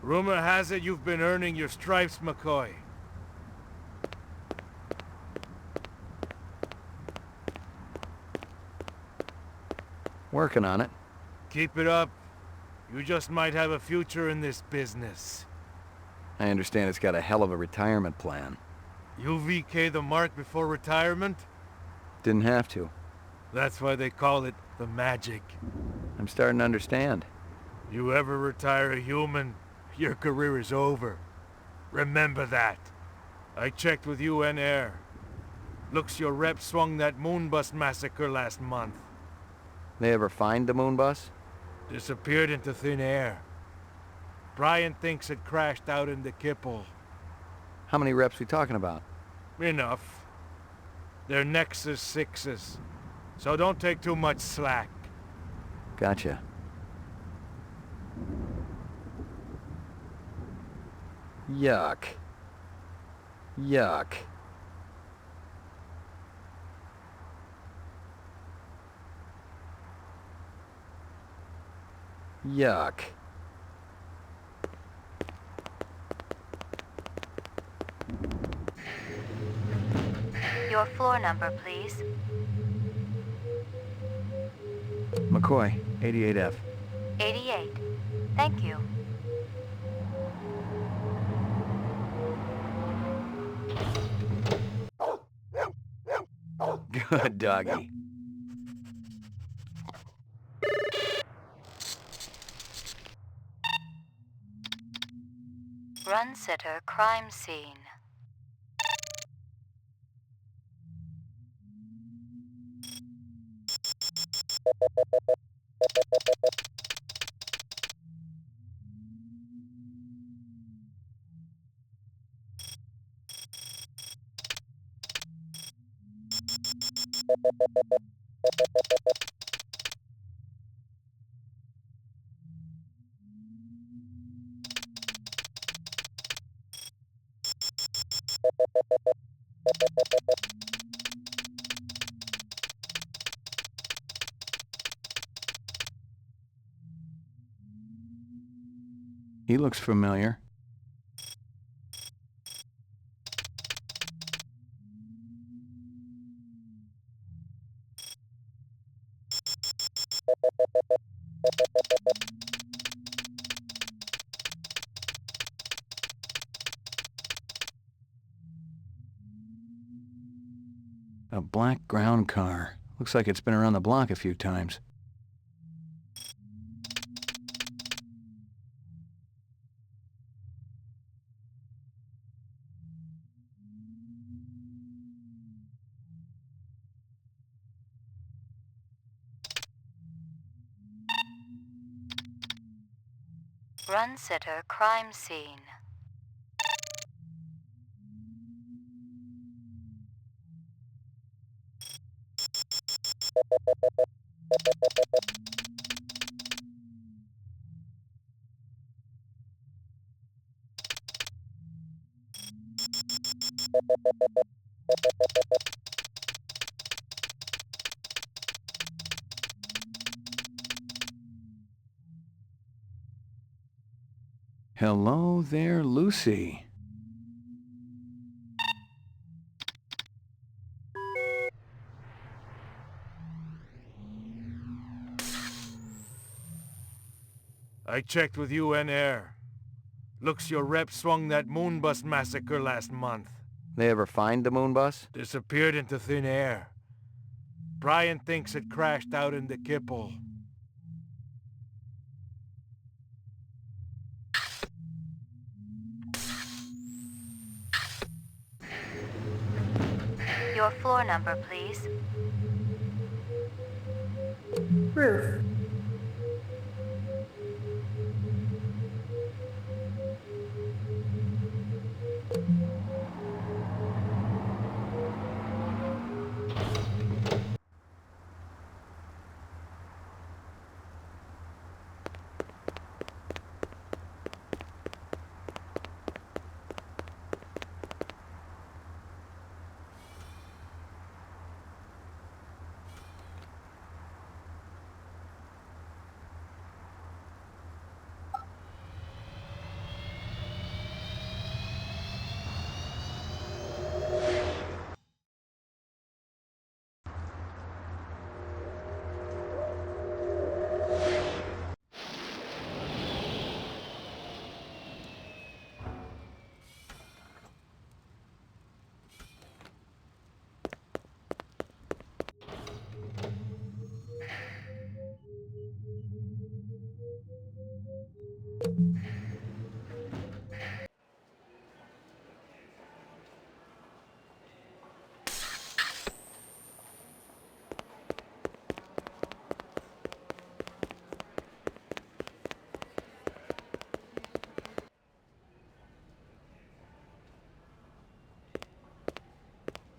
Rumor has it you've been earning your stripes, McCoy. Working on it. Keep it up. You just might have a future in this business. I understand it's got a hell of a retirement plan. You VK the mark before retirement? Didn't have to. That's why they call it the magic. I'm starting to understand. You ever retire a human, your career is over. Remember that. I checked with UN Air. Looks your rep swung that Moonbus massacre last month. They ever find the moon bus? Disappeared into thin air. Brian thinks it crashed out in the Kipple. How many reps we talking about? Enough. They're Nexus 6s, so don't take too much slack. Gotcha. Yuck. Yuck. Yuck. Your floor number, please. McCoy, 88F. 88. Thank you. Good doggy. Run sitter, crime scene. He looks familiar. A black ground car. Looks like it's been around the block a few times. Run sitter, crime scene. Hello there, Lucy. I checked with UN Air. Looks your rep swung that Moonbus massacre last month. They ever find the moon bus? Disappeared into thin air. Brian thinks it crashed out in the Kipple. Your floor number, please. Roof.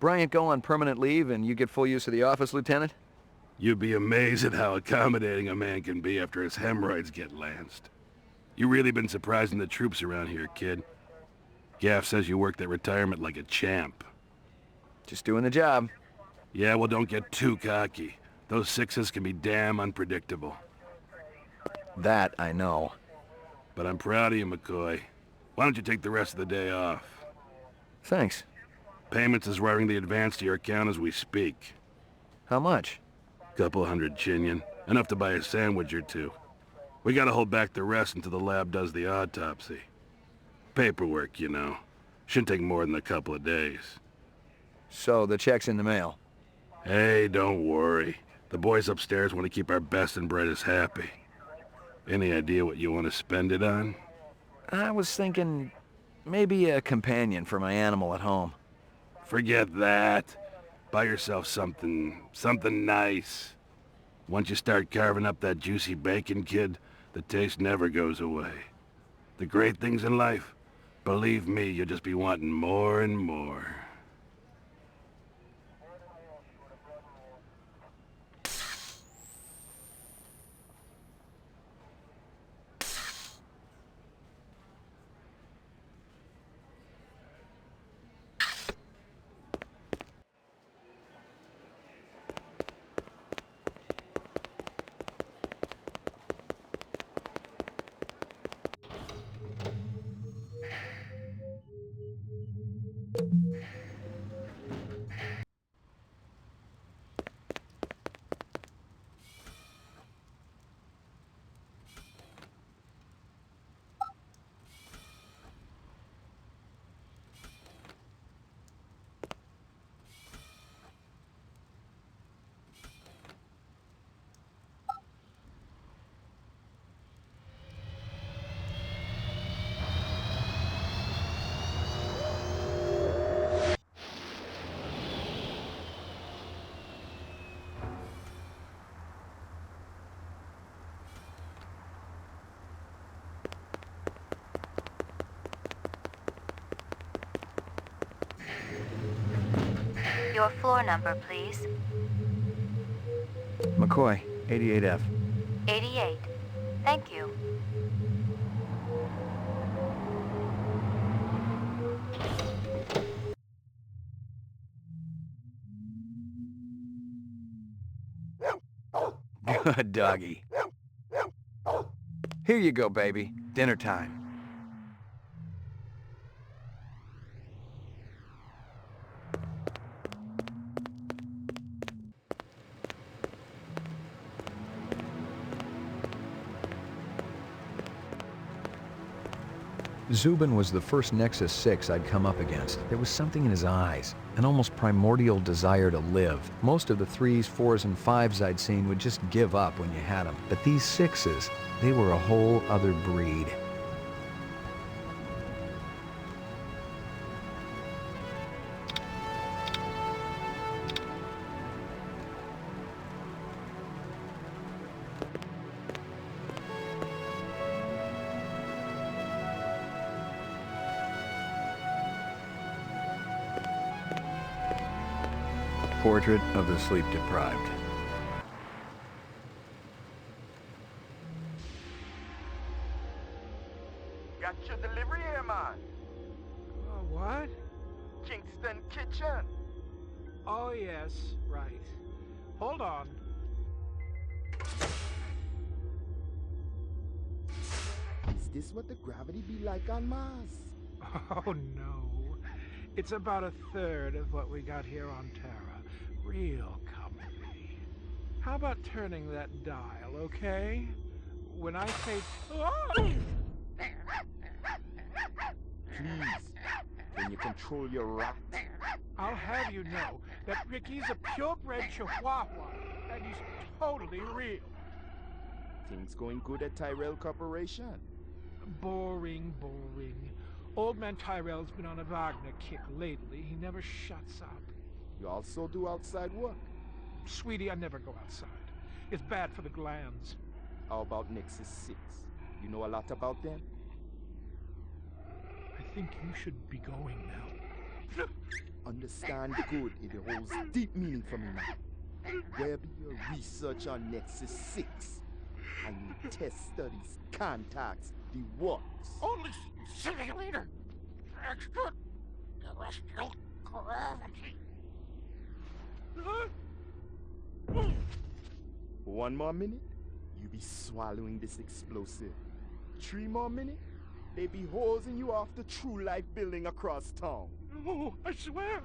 Bryant go on permanent leave and you get full use of the office, Lieutenant? You'd be amazed at how accommodating a man can be after his hemorrhoids get lanced. You really been surprising the troops around here, kid. Gaff says you worked that retirement like a champ. Just doing the job. Yeah, well, don't get too cocky. Those sixes can be damn unpredictable. That I know. But I'm proud of you, McCoy. Why don't you take the rest of the day off? Thanks. Payments is wiring the advance to your account as we speak. How much? Couple hundred Chinian. Enough to buy a sandwich or two. We gotta hold back the rest until the lab does the autopsy. Paperwork, you know. Shouldn't take more than a couple of days. So, the check's in the mail? Hey, don't worry. The boys upstairs want to keep our best and brightest happy. Any idea what you want to spend it on? I was thinking maybe a companion for my animal at home. Forget that. Buy yourself something nice. Once you start carving up that juicy bacon, kid, the taste never goes away. The great things in life, believe me, you'll just be wanting more and more. Your floor number, please. McCoy, 88F. 88. Thank you. Good doggy. Here you go, baby. Dinner time. Zubin was the first Nexus 6 I'd come up against. There was something in his eyes, an almost primordial desire to live. Most of the 3s, 4s, and 5s I'd seen would just give up when you had them. But these 6s, they were a whole other breed. Portrait of the sleep-deprived. Got your delivery here, man. What? Kingston Kitchen. Oh, yes, right. Hold on. Is this what the gravity be like on Mars? Oh, no. It's about a third of what we got here on Terra. Real comfy. How about turning that dial, okay? When I say... Oh! Please, can you control your rat? I'll have you know that Ricky's a purebred Chihuahua, and he's totally real. Things going good at Tyrell Corporation? Boring, boring. Old man Tyrell's been on a Wagner kick lately. He never shuts up. You also do outside work? Sweetie, I never go outside. It's bad for the glands. How about Nexus 6? You know a lot about them? I think you should be going now. understand good, it holds deep meaning for me now. Where be your research on Nexus 6? And your test studies, contacts, the works? Only simulator. Extraterrestrial gravity. One more minute, you be swallowing this explosive. 3 more minutes, they be hosing you off the True Life building across town. No, I swear.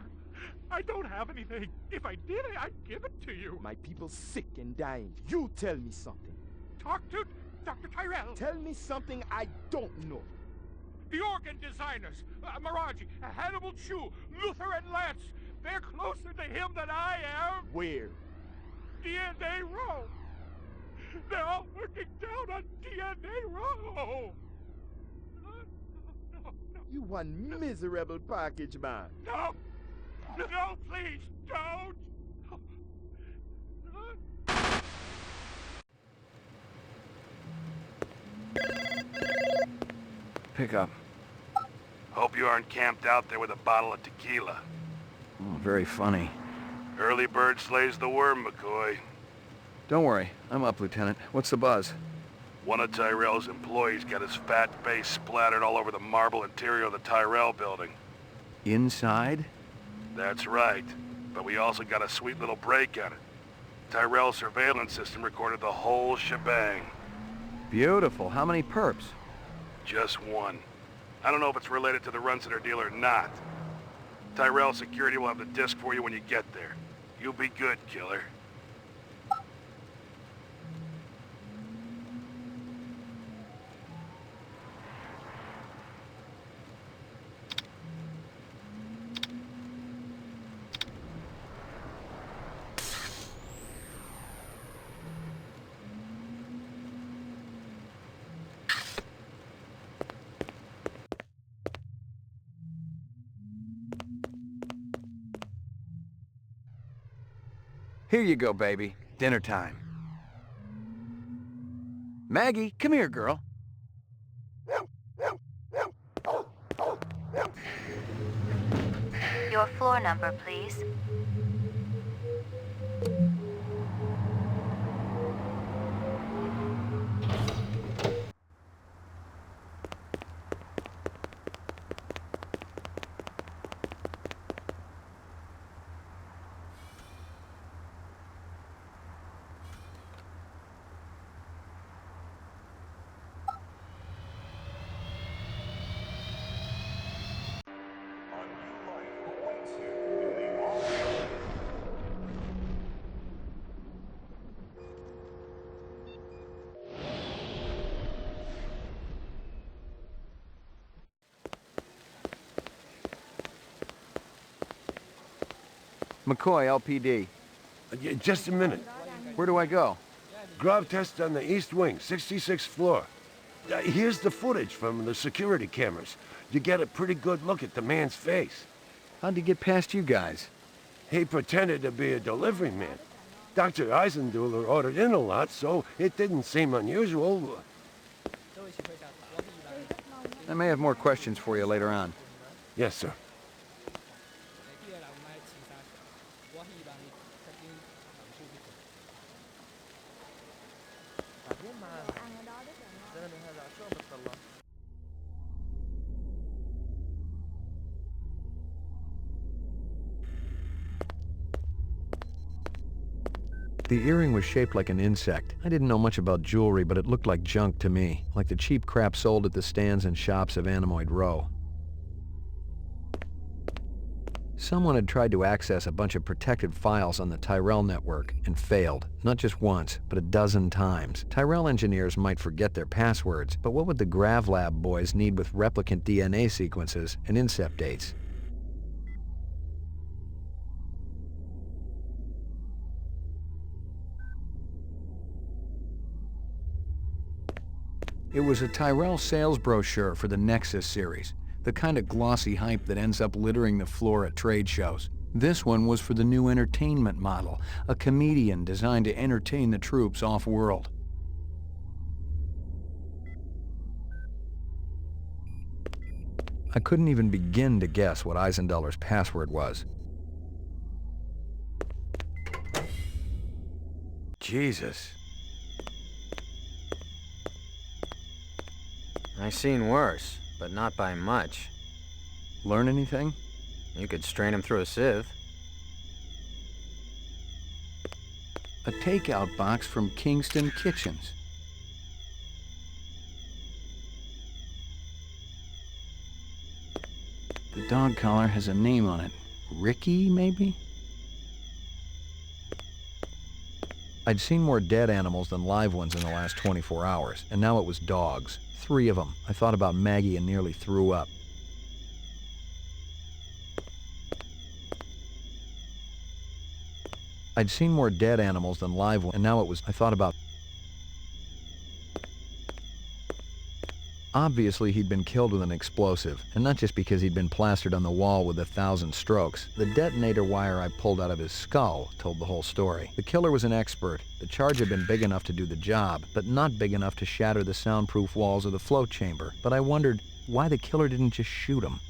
I don't have anything. If I did, I'd give it to you. My people sick and dying. You tell me something. Talk to Dr. Tyrell. Tell me something I don't know. The organ designers, Miraji, Hannibal Chu, Luther and Lance. They're closer to him than I am. Where? DNA Row. They're all working down on DNA Row. You one miserable package man. No! No, please, don't! Pick up. Hope you aren't camped out there with a bottle of tequila. Oh, very funny. Early bird slays the worm, McCoy. Don't worry, I'm up, Lieutenant. What's the buzz? One of Tyrell's employees got his fat face splattered all over the marble interior of the Tyrell building. Inside? That's right. But we also got a sweet little break on it. Tyrell's surveillance system recorded the whole shebang. Beautiful. How many perps? Just one. I don't know if it's related to the Runciter deal or not. Tyrell security will have the disc for you when you get there. You'll be good, killer. Here you go, baby. Dinner time. Maggie, come here, girl. Your floor number, please. McCoy, LPD. Just a minute. Where do I go? Grav test on the east wing, 66th floor. Here's the footage from the security cameras. You get a pretty good look at the man's face. How'd he get past you guys? He pretended to be a delivery man. Dr. Eisenduller ordered in a lot, so it didn't seem unusual. I may have more questions for you later on. Yes, sir. The earring was shaped like an insect. I didn't know much about jewelry, but it looked like junk to me, like the cheap crap sold at the stands and shops of Animoid Row. Someone had tried to access a bunch of protected files on the Tyrell network and failed, not just once, but a dozen times. Tyrell engineers might forget their passwords, but what would the Grav Lab boys need with replicant DNA sequences and incept dates? It was a Tyrell sales brochure for the Nexus series, the kind of glossy hype that ends up littering the floor at trade shows. This one was for the new entertainment model, a comedian designed to entertain the troops off-world. I couldn't even begin to guess what Eisenduller's password was. Jesus. I seen worse, but not by much. Learn anything? You could strain him through a sieve. A takeout box from Kingston Kitchens. The dog collar has a name on it. Ricky, maybe? I'd seen more dead animals than live ones in the last 24 hours, and now it was dogs. 3 of them. I thought about Maggie and nearly threw up. I'd seen more dead animals than live ones, and now it was... I thought about... Obviously, he'd been killed with an explosive, and not just because he'd been plastered on the wall with 1,000 strokes. The detonator wire I pulled out of his skull told the whole story. The killer was an expert. The charge had been big enough to do the job, but not big enough to shatter the soundproof walls of the float chamber. But I wondered why the killer didn't just shoot him.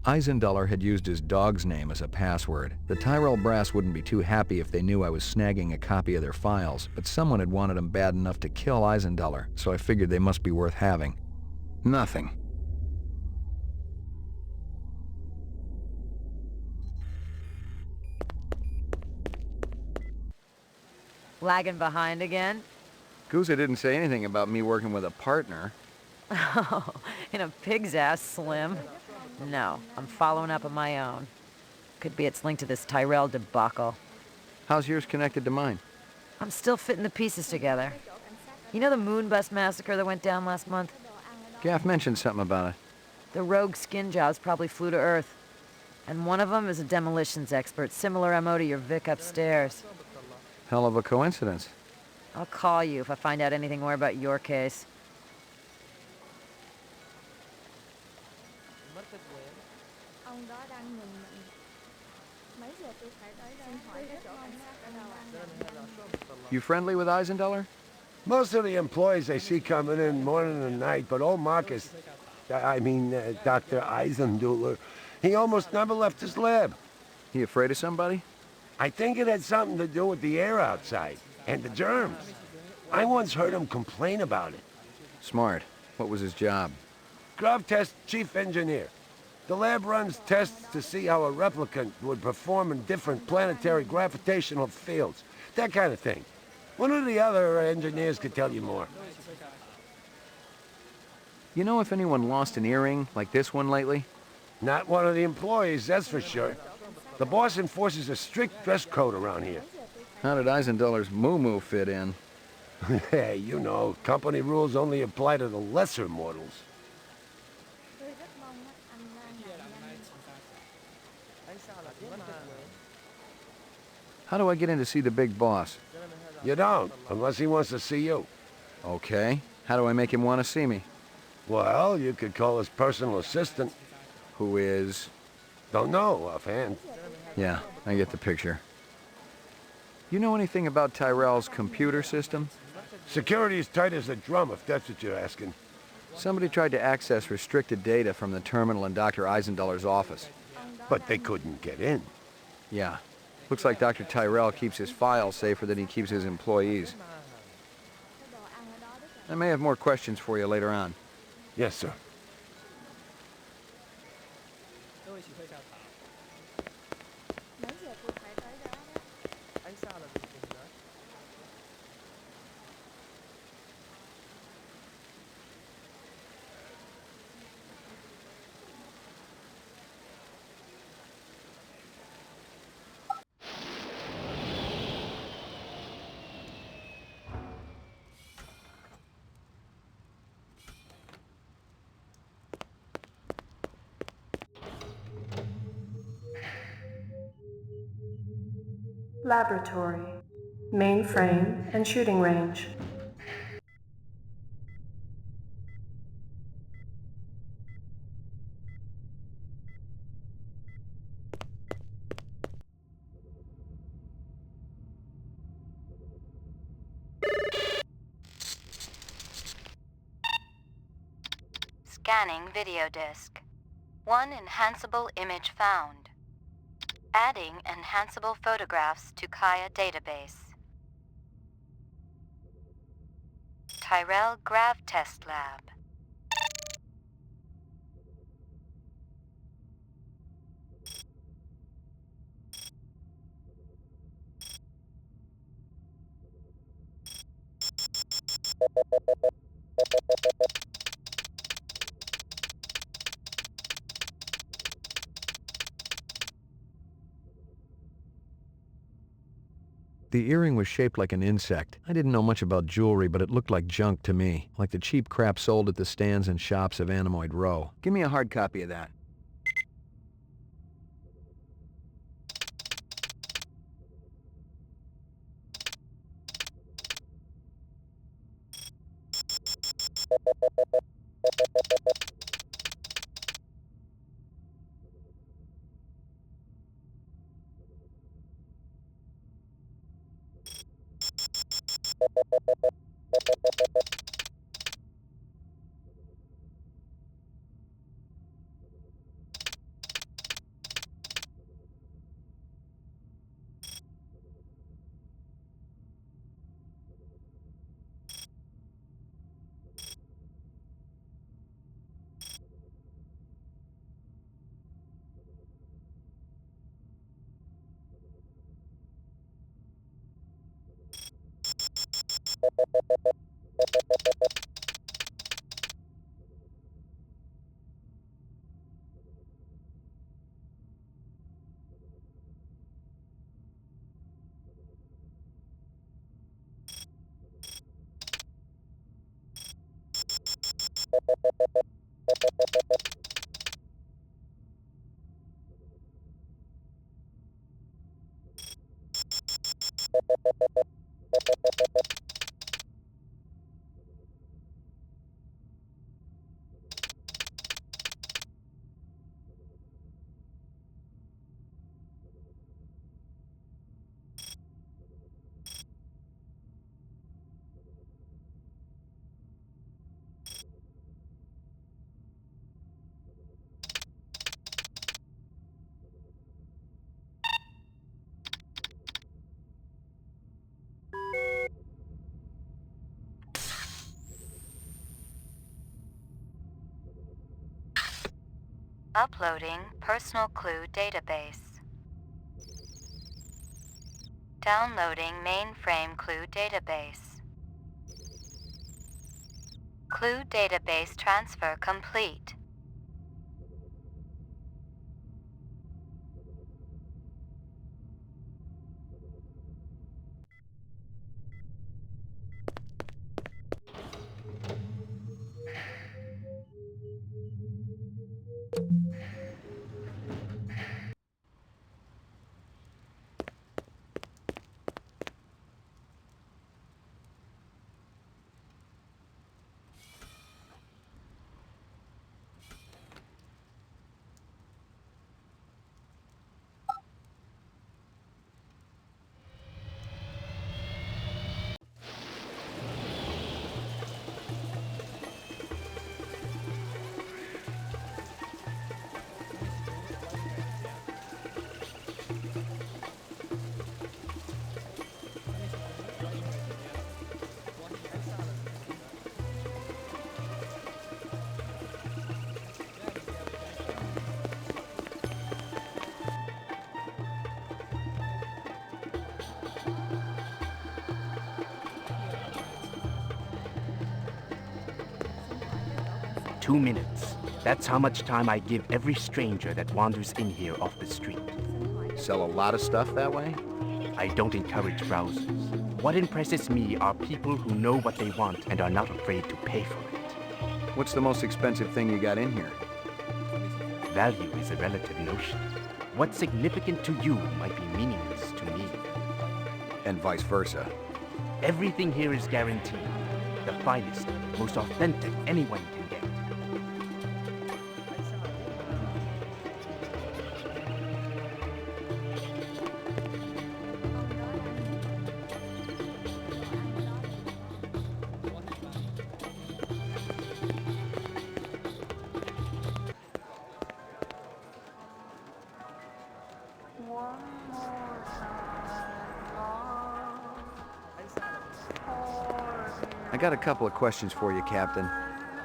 Eisenduller had used his dog's name as a password. The Tyrell brass wouldn't be too happy if they knew I was snagging a copy of their files, but someone had wanted them bad enough to kill Eisenduller, so I figured they must be worth having. Nothing. Lagging behind again? Guza didn't say anything about me working with a partner. Oh, in a pig's ass, Slim. No, I'm following up on my own. Could be it's linked to this Tyrell debacle. How's yours connected to mine? I'm still fitting the pieces together. You know the Moonbus massacre that went down last month? Gaff mentioned something about it. The rogue skin jobs probably flew to Earth. And one of them is a demolitions expert, similar MO to your Vic upstairs. Hell of a coincidence. I'll call you if I find out anything more about your case. Ông đó đang nhìn mình. Mấy giờ tôi phải tới đây hỏi cái chỗ cảnh sát ở đâu ạ? You friendly with Eisenduller? Most of the employees I see coming in morning and night, but old Marcus, Dr. Eisenduller, he almost never left his lab. He afraid of somebody? I think it had something to do with the air outside, and the germs. I once heard him complain about it. Smart. What was his job? GovTest chief engineer. The lab runs tests to see how a replicant would perform in different planetary gravitational fields. That kind of thing. One of the other engineers could tell you more. You know if anyone lost an earring like this one lately? Not one of the employees, that's for sure. The boss enforces a strict dress code around here. How did Eisenduller's moo-moo fit in? Hey, you know, company rules only apply to the lesser mortals. How do I get in to see the big boss? You don't, unless he wants to see you. Okay. How do I make him want to see me? Well, you could call his personal assistant. Who is? Don't know offhand. Yeah, I get the picture. You know anything about Tyrell's computer system? Security's tight as a drum, if that's what you're asking. Somebody tried to access restricted data from the terminal in Dr. Eisenduller's office. But they couldn't get in. Yeah. Looks like Dr. Tyrell keeps his files safer than he keeps his employees. I may have more questions for you later on. Yes, sir. Laboratory, mainframe, and shooting range. Scanning video disk. One enhanceable image found. Adding enhanceable photographs to Kaya database. Tyrell Grav Test Lab. The earring was shaped like an insect. I didn't know much about jewelry, but it looked like junk to me, like the cheap crap sold at the stands and shops of Animoid Row. Give me a hard copy of that. Uploading personal clue database. Downloading mainframe clue database. Clue database transfer complete. "2 minutes. That's how much time I give every stranger that wanders in here off the street." Sell a lot of stuff that way? I don't encourage browsers. What impresses me are people who know what they want and are not afraid to pay for it. What's the most expensive thing you got in here? Value is a relative notion. What's significant to you might be meaningless to me. And vice versa. Everything here is guaranteed. The finest, most authentic anyone can get. I got a couple of questions for you, Captain.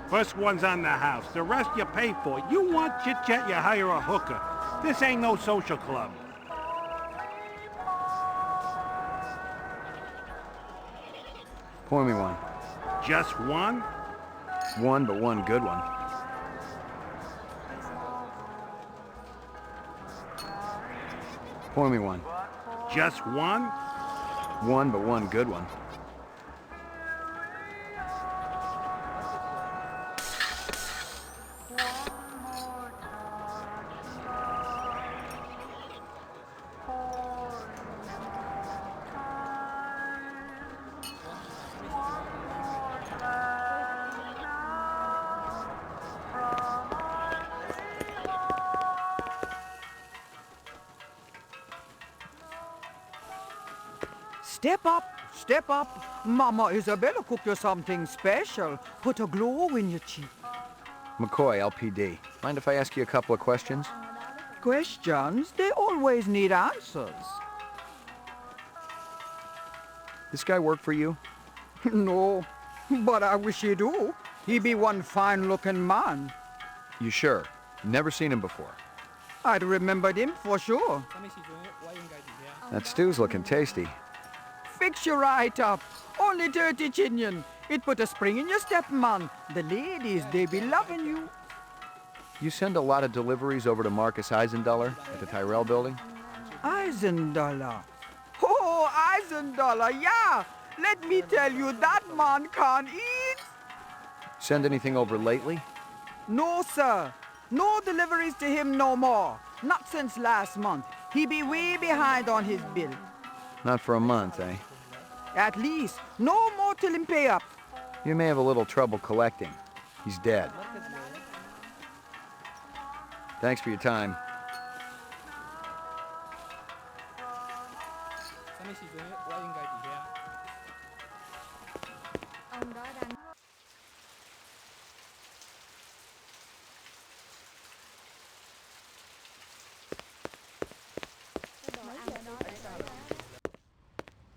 First one's on the house. The rest you pay for. You want chit-chat, you hire a hooker. This ain't no social club. Pour me one. Just one? One, but one good one. Pour me one. Just one? One, but one good one. Step up. Mama Isabella cooked you something special. Put a glow in your cheek. McCoy, LPD. Mind if I ask you a couple of questions? Questions? They always need answers. This guy work for you? No, but I wish he do. He be one fine-looking man. You sure? Never seen him before. I'd remembered him for sure. That stew's looking tasty. Fix you right up. Only dirty chinion. It put a spring in your step, man. The ladies, they be loving you. You send a lot of deliveries over to Marcus Eisendaller at the Tyrell building? Eisendaller. Oh, Eisendaller, yeah. Let me tell you, that man can't eat. Send anything over lately? No, sir. No deliveries to him no more. Not since last month. He be way behind on his bill. Not for a month, eh? At least. No more till him pay up. You may have a little trouble collecting. He's dead. Thanks for your time.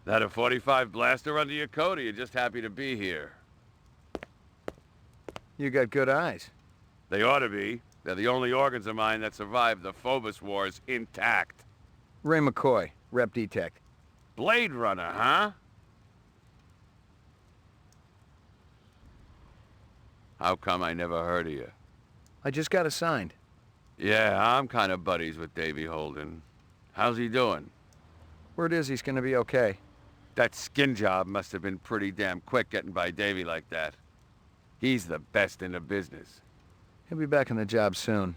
That a 45 blaster under your coat, or you just happy to be here? You got good eyes. They ought to be. They're the only organs of mine that survived the Phobos Wars intact. Ray McCoy, Rep Detect. Blade Runner, huh? How come I never heard of you? I just got assigned. Yeah, I'm kind of buddies with Davy Holden. How's he doing? Word is he's gonna be okay. That skin job must have been pretty damn quick getting by Davy like that. He's the best in the business. He'll be back on the job soon.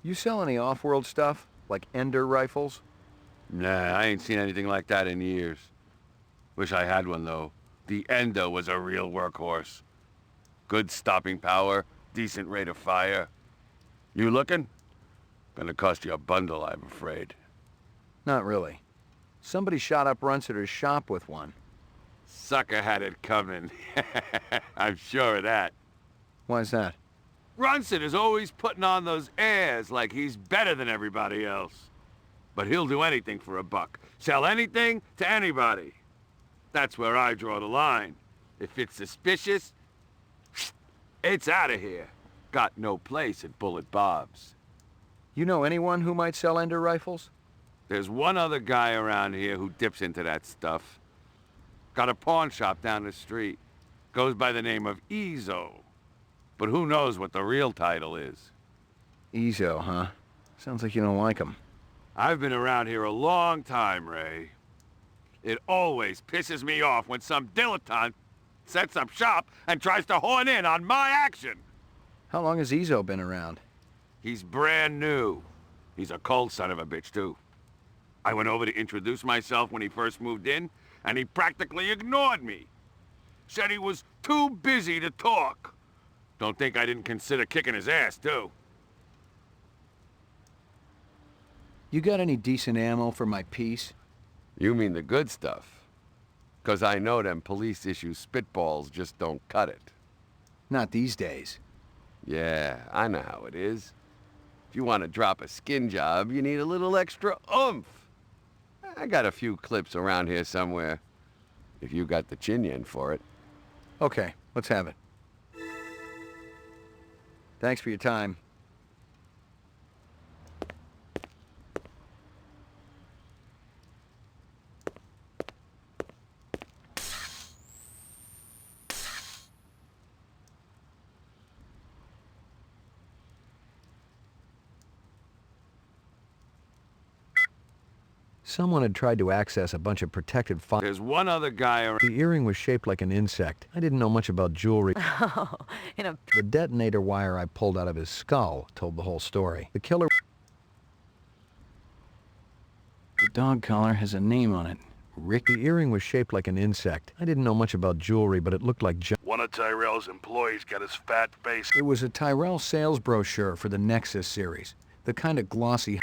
You sell any off-world stuff? Like Ender rifles? Nah, I ain't seen anything like that in years. Wish I had one, though. The Ender was a real workhorse. Good stopping power, decent rate of fire. You looking? Gonna cost you a bundle, I'm afraid. Not really. Somebody shot up Runsiter's shop with one. Sucker had it coming. I'm sure of that. Why's that? Runsiter's always putting on those airs like he's better than everybody else. But he'll do anything for a buck. Sell anything to anybody. That's where I draw the line. If it's suspicious, it's out of here. Got no place at Bullet Bob's. You know anyone who might sell Ender rifles? There's one other guy around here who dips into that stuff. Got a pawn shop down the street. Goes by the name of Ezo. But who knows what the real title is? Ezo, huh? Sounds like you don't like him. I've been around here a long time, Ray. It always pisses me off when some dilettante sets up shop and tries to horn in on my action. How long has Ezo been around? He's brand new. He's a cold son of a bitch, too. I went over to introduce myself when he first moved in, and he practically ignored me. Said he was too busy to talk. Don't think I didn't consider kicking his ass, too. You got any decent ammo for my piece? You mean the good stuff? 'Cause I know them police-issue spitballs just don't cut it. Not these days. Yeah, I know how it is. If you want to drop a skin job, you need a little extra oomph. I got a few clips around here somewhere, if you got the chin yen for it. Okay, let's have it. Thanks for your time. Someone had tried to access a bunch of protected files. There's one other guy around. The earring was shaped like an insect. I didn't know much about jewelry. Oh, in a... The detonator wire I pulled out of his skull told the whole story. The killer... The dog collar has a name on it. Rick. The earring was shaped like an insect. I didn't know much about jewelry, but it looked like... One of Tyrell's employees got his fat face. It was a Tyrell sales brochure for the Nexus series. The kind of glossy...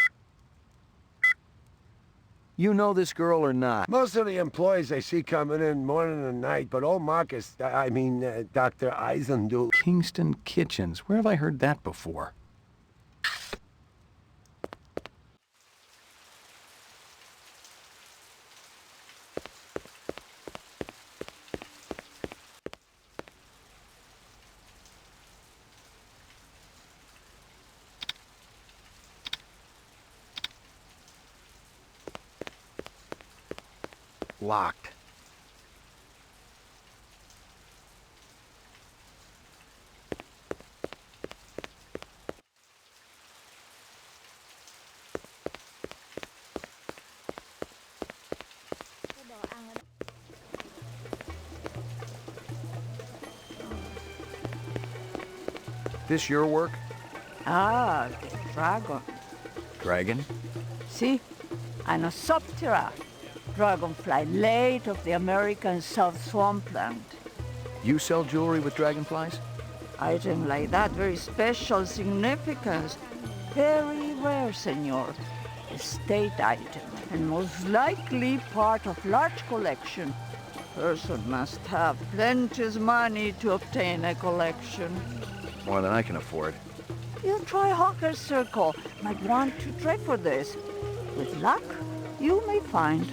You know this girl or not? Most of the employees I see coming in morning and night, but old Marcus, Dr. Eisendu. Kingston Kitchens. Where have I heard that before? Locked. This your work? Ah, the dragon. Dragon? See? Anosoptera. Dragonfly, late of the American South Swampland. You sell jewelry with dragonflies? Item like that, very special significance. Very rare, senor. Estate item, and most likely part of large collection. Person must have plenty money to obtain a collection. More than I can afford. You try Hawker's Circle. Might want to trade for this. With luck, you may find.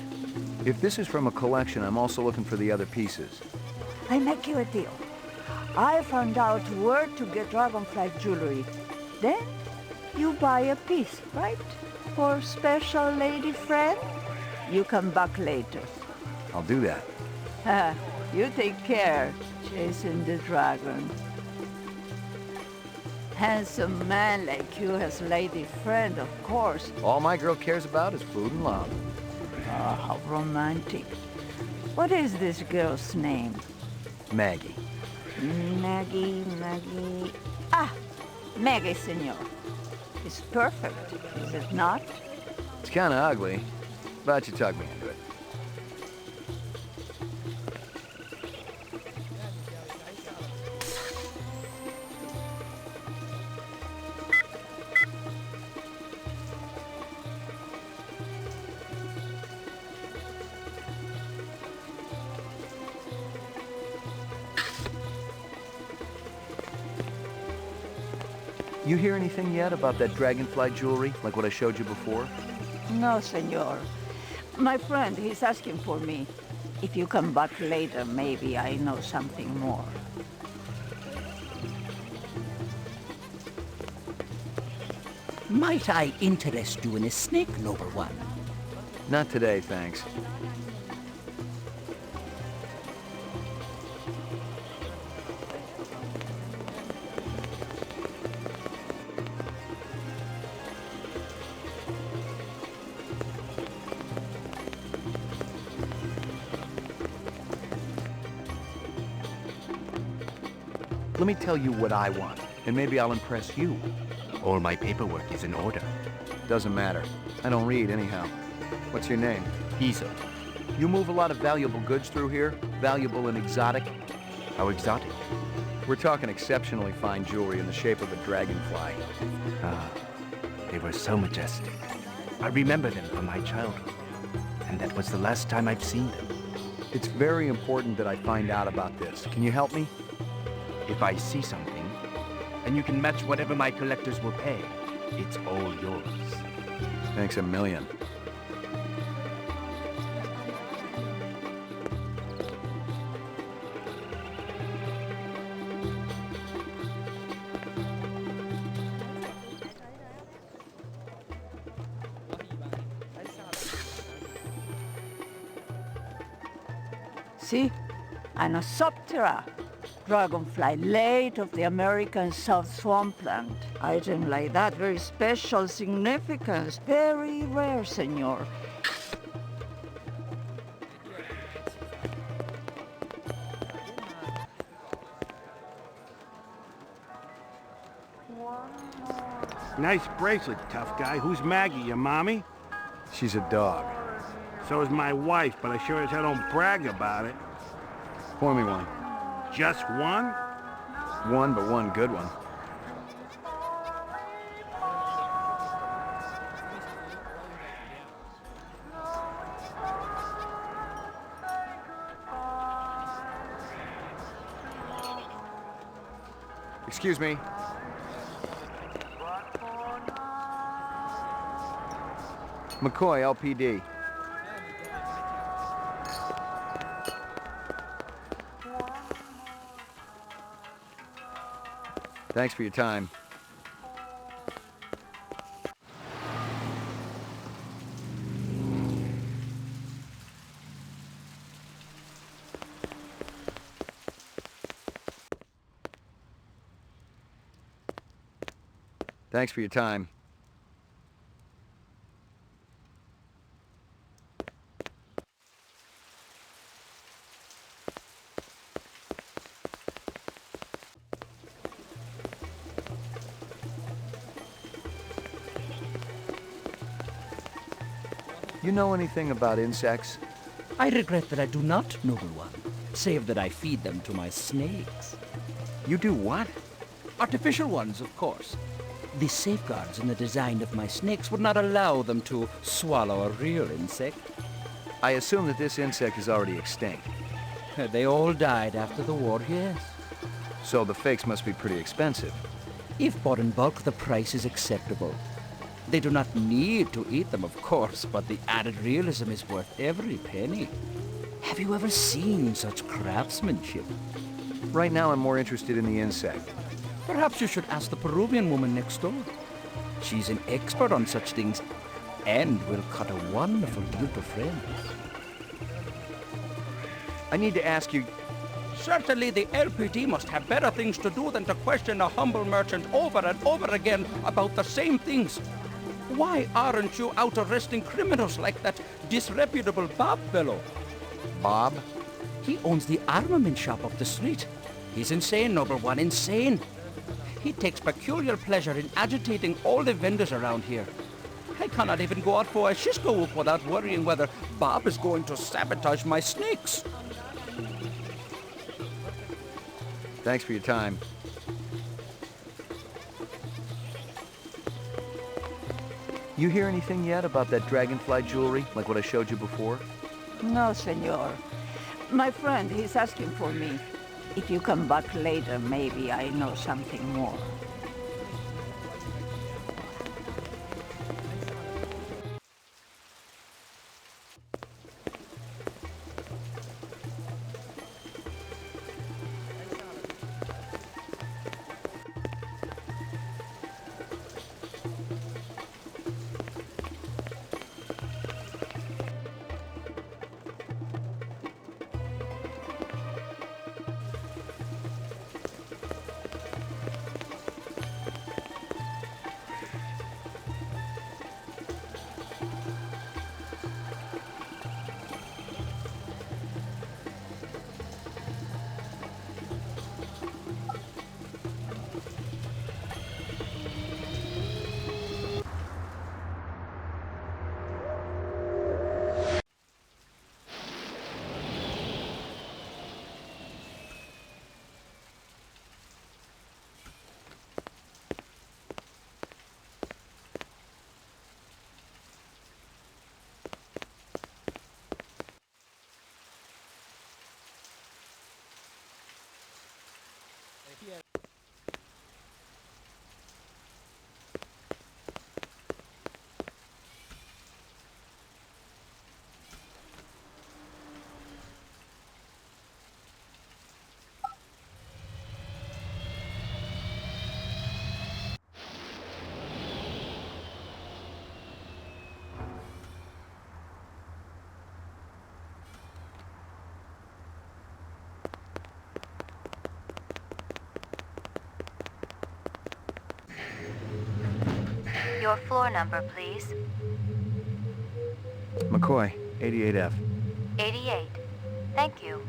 If this is from a collection, I'm also looking for the other pieces. I make you a deal. I found out where to get dragonfly jewelry. Then you buy a piece, right? For special lady friend? You come back later. I'll do that. You take care, chasing the dragon. Handsome man like you has lady friend, of course. All my girl cares about is food and love. Oh, how romantic. What is this girl's name? Maggie. Maggie. Ah, Maggie, senor. It's perfect, is it not? It's kind of ugly, but you talked me into it. You hear anything yet about that dragonfly jewelry, like what I showed you before? No, senor. My friend, he's asking for me. If you come back later, maybe I know something more. Might I interest you in a snake, noble one? Not today, thanks. Let me tell you what I want, and maybe I'll impress you. All my paperwork is in order. Doesn't matter. I don't read anyhow. What's your name? Hazel. You move a lot of valuable goods through here? Valuable and exotic? How exotic? We're talking exceptionally fine jewelry in the shape of a dragonfly. Ah, they were so majestic. I remember them from my childhood, and that was the last time I've seen them. It's very important that I find out about this. Can you help me? If I see something, and you can match whatever my collectors will pay, it's all yours. Thanks a million. See? Anosoptera. Dragonfly late of the American South Swampland. Item like that, very special significance. Very rare, senor. Nice bracelet, tough guy. Who's Maggie, your mommy? She's a dog. So is my wife, but I sure as hell don't brag about it. Pour me one. Just one? One, but one good one. Excuse me. McCoy, LPD. Thanks for your time. Thanks for your time. You know anything about insects? I regret that I do not, noble one, save that I feed them to my snakes. You do what? Artificial ones, of course. The safeguards in the design of my snakes would not allow them to swallow a real insect. I assume that this insect is already extinct. They all died after the war, yes. So the fakes must be pretty expensive. If bought in bulk, the price is acceptable. They do not need to eat them, of course, but the added realism is worth every penny. Have you ever seen such craftsmanship? Right now I'm more interested in the insect. Perhaps you should ask the Peruvian woman next door. She's an expert on such things and will cut a wonderful deal to friends. I need to ask you... Certainly the LPD must have better things to do than to question a humble merchant over and over again about the same things. Why aren't you out arresting criminals like that disreputable Bob fellow? Bob? He owns the armament shop up the street. He's insane, noble one, insane. He takes peculiar pleasure in agitating all the vendors around here. I cannot even go out for a Shisco whoop without worrying whether Bob is going to sabotage my snakes. Thanks for your time. You hear anything yet about that dragonfly jewelry, like what I showed you before? No, senor. My friend, he's asking for me. If you come back later, maybe I know something more. Your floor number, please. McCoy, 88F. 88. Thank you.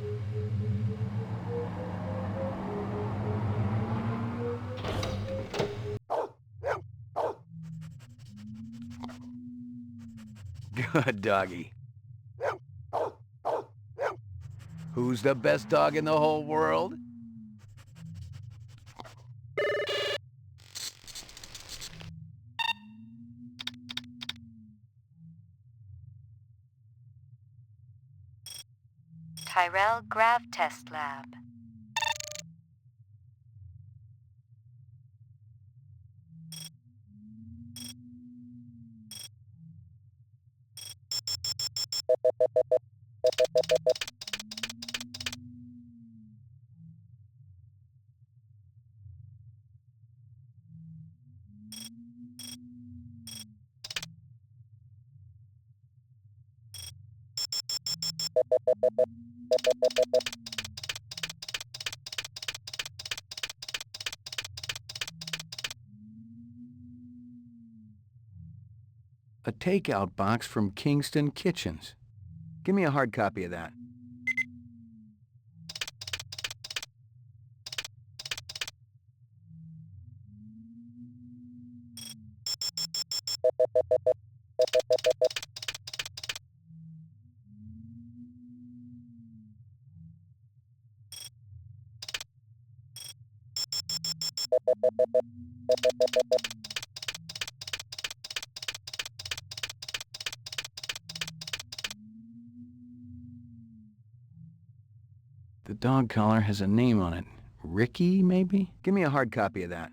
Good doggy. Who's the best dog in the whole world? Tyrell Grav Test Lab. A takeout box from Kingston Kitchens. Give me a hard copy of that. The dog collar has a name on it. Ricky, maybe? Give me a hard copy of that.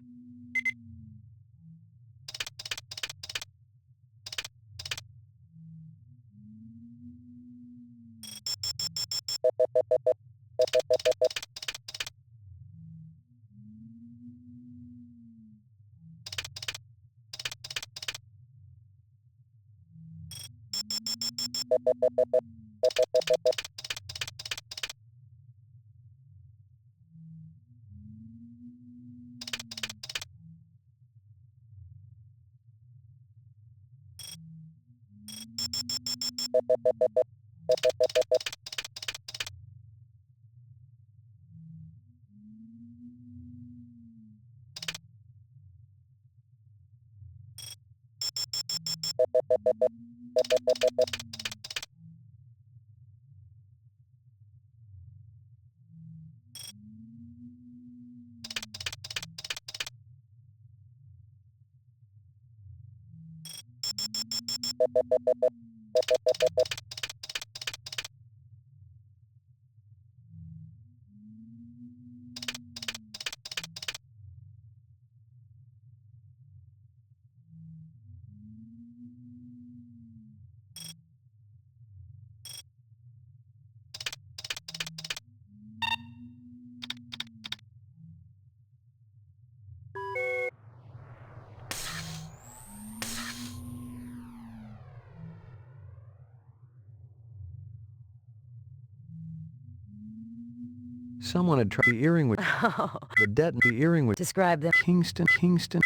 Someone had tried the earring with the earring with Describe them. Kingston.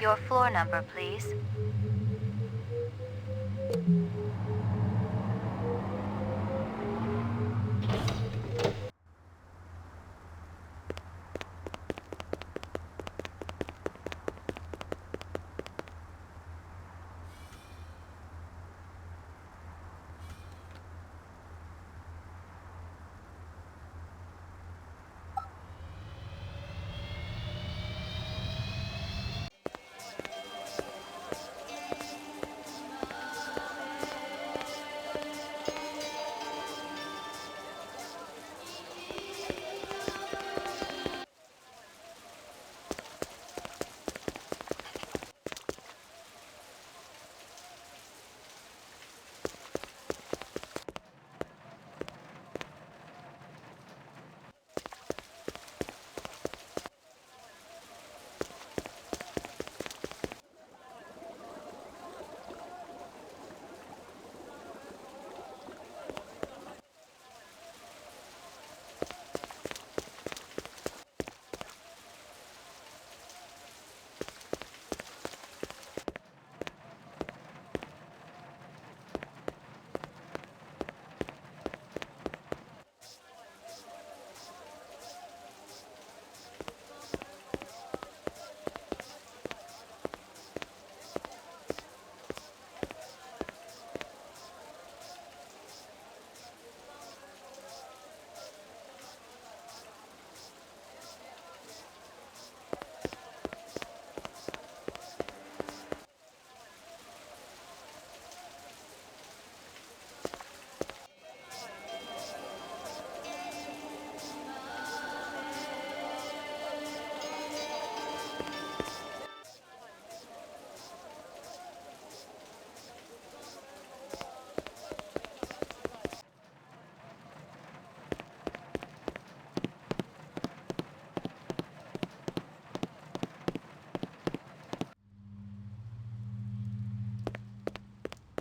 Your floor number, please.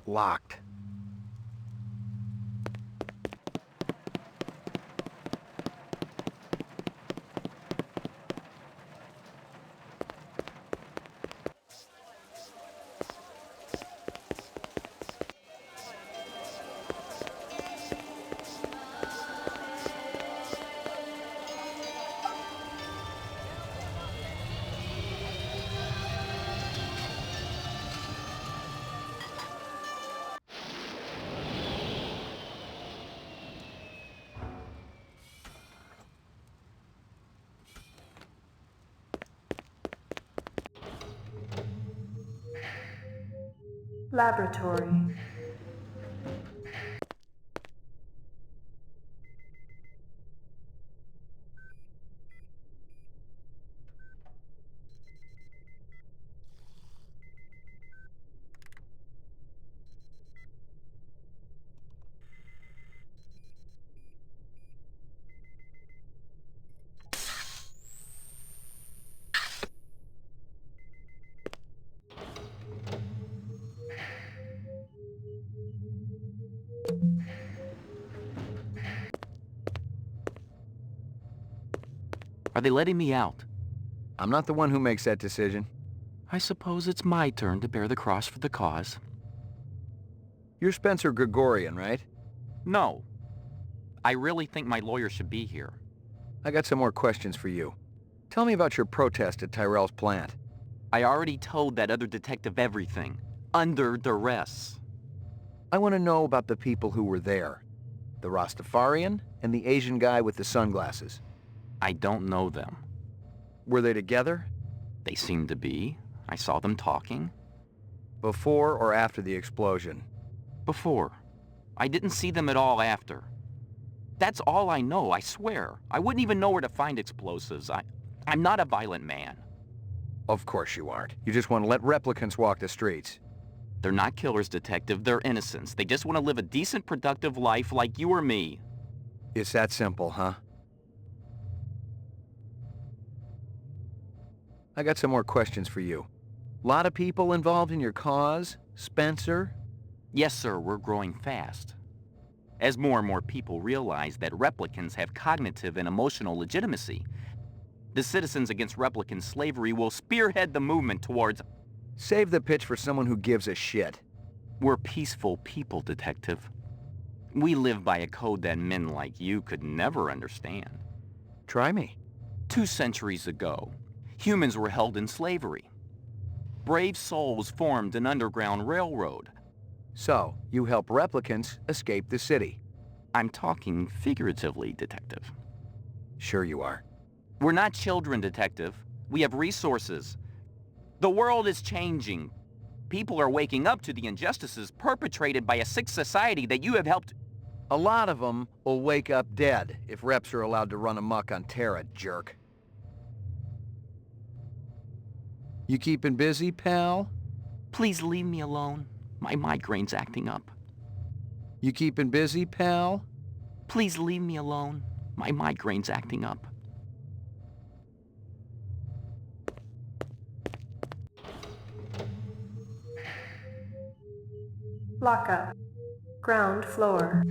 Locked. Laboratory. Are they letting me out? I'm not the one who makes that decision. I suppose it's my turn to bear the cross for the cause. You're Spencer Gregorian, right? No. I really think my lawyer should be here. I got some more questions for you. Tell me about your protest at Tyrell's plant. I already told that other detective everything. Under duress. I want to know about the people who were there. The Rastafarian and the Asian guy with the sunglasses. I don't know them. Were they together? They seemed to be. I saw them talking. Before or after the explosion? Before. I didn't see them at all after. That's all I know, I swear. I wouldn't even know where to find explosives. I'm not a violent man. Of course you aren't. You just want to let replicants walk the streets. They're not killers, Detective. They're innocents. They just want to live a decent, productive life like you or me. It's that simple, huh? I got some more questions for you. Lot of people involved in your cause, Spencer? Yes, sir, we're growing fast. As more and more people realize that replicants have cognitive and emotional legitimacy, the Citizens Against Replicant Slavery will spearhead the movement towards... Save the pitch for someone who gives a shit. We're peaceful people, Detective. We live by a code that men like you could never understand. Try me. 2 centuries ago, humans were held in slavery. Brave souls formed an underground railroad. So, you help replicants escape the city. I'm talking figuratively, Detective. Sure you are. We're not children, Detective. We have resources. The world is changing. People are waking up to the injustices perpetrated by a sick society that you have helped... A lot of them will wake up dead if reps are allowed to run amok on Terra, jerk. You keeping busy, pal? Please leave me alone. My migraine's acting up. You keeping busy, pal? Please leave me alone. My migraine's acting up. Lockup. Ground floor.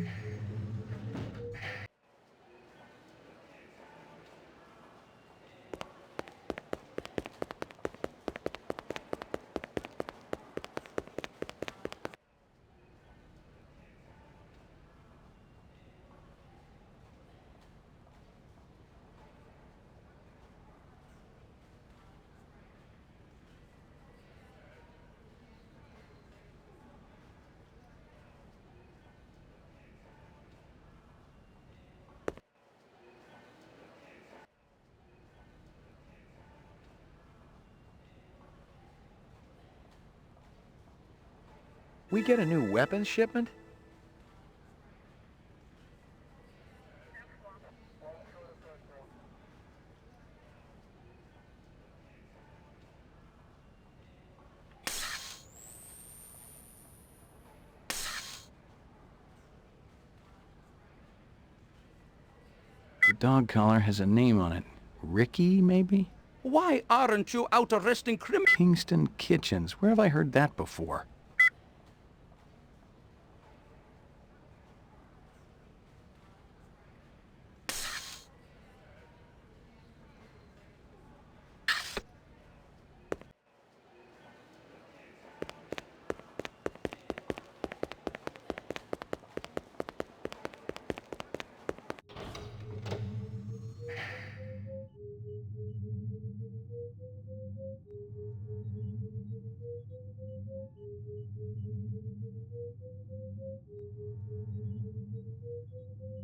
We get a new weapons shipment? The dog collar has a name on it. Ricky, maybe? Why aren't you out arresting criminals? Kingston Kitchens. Where have I heard that before?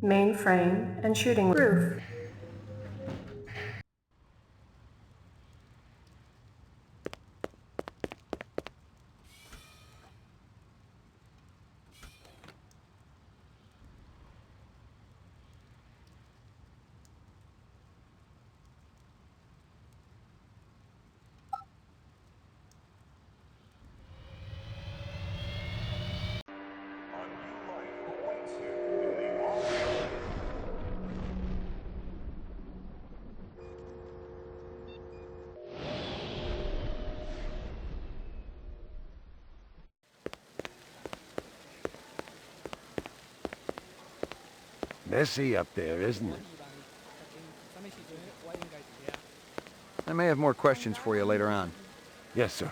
Mainframe and shooting roof. Messy up there, isn't it? I may have more questions for you later on. Yes, sir.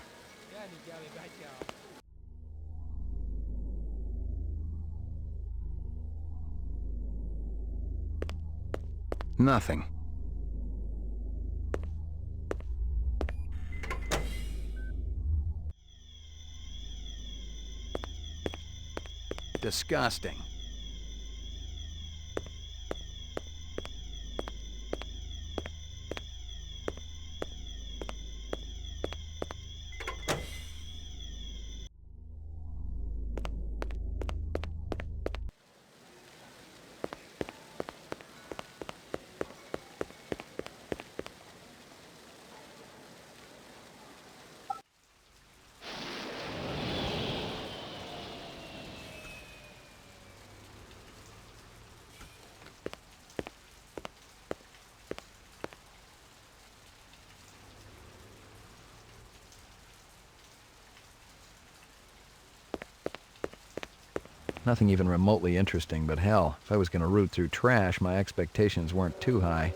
Nothing. Disgusting. Nothing even remotely interesting, but hell, if I was going to root through trash, my expectations weren't too high.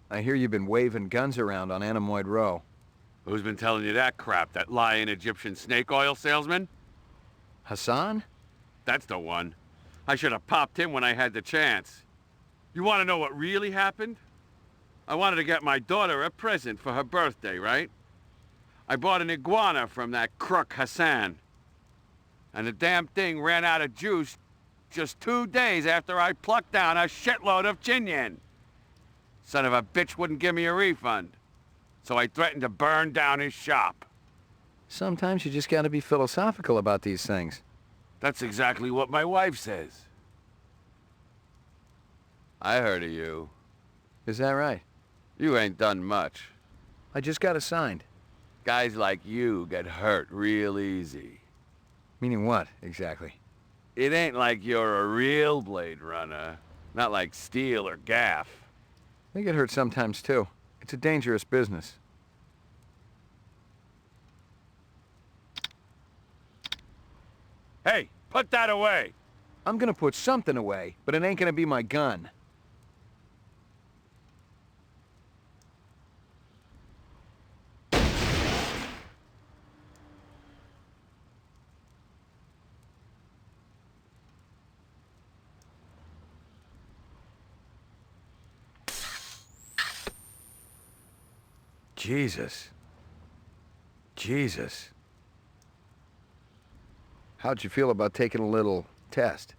I hear you've been waving guns around on Anemoid Row. Who's been telling you that crap? That lying Egyptian snake oil salesman? Hassan? That's the one. I should have popped him when I had the chance. You want to know what really happened? I wanted to get my daughter a present for her birthday, right? I bought an iguana from that crook Hassan. And the damn thing ran out of juice just 2 days after I plucked down a shitload of Chinyan. Son of a bitch wouldn't give me a refund. So I threatened to burn down his shop. Sometimes you just gotta be philosophical about these things. That's exactly what my wife says. I heard of you. Is that right? You ain't done much. I just got assigned. Guys like you get hurt real easy. Meaning what, exactly? It ain't like you're a real Blade Runner. Not like Steel or Gaff. They get hurt sometimes, too. It's a dangerous business. Hey, put that away! I'm gonna put something away, but it ain't gonna be my gun. Jesus. Jesus. How'd you feel about taking a little test?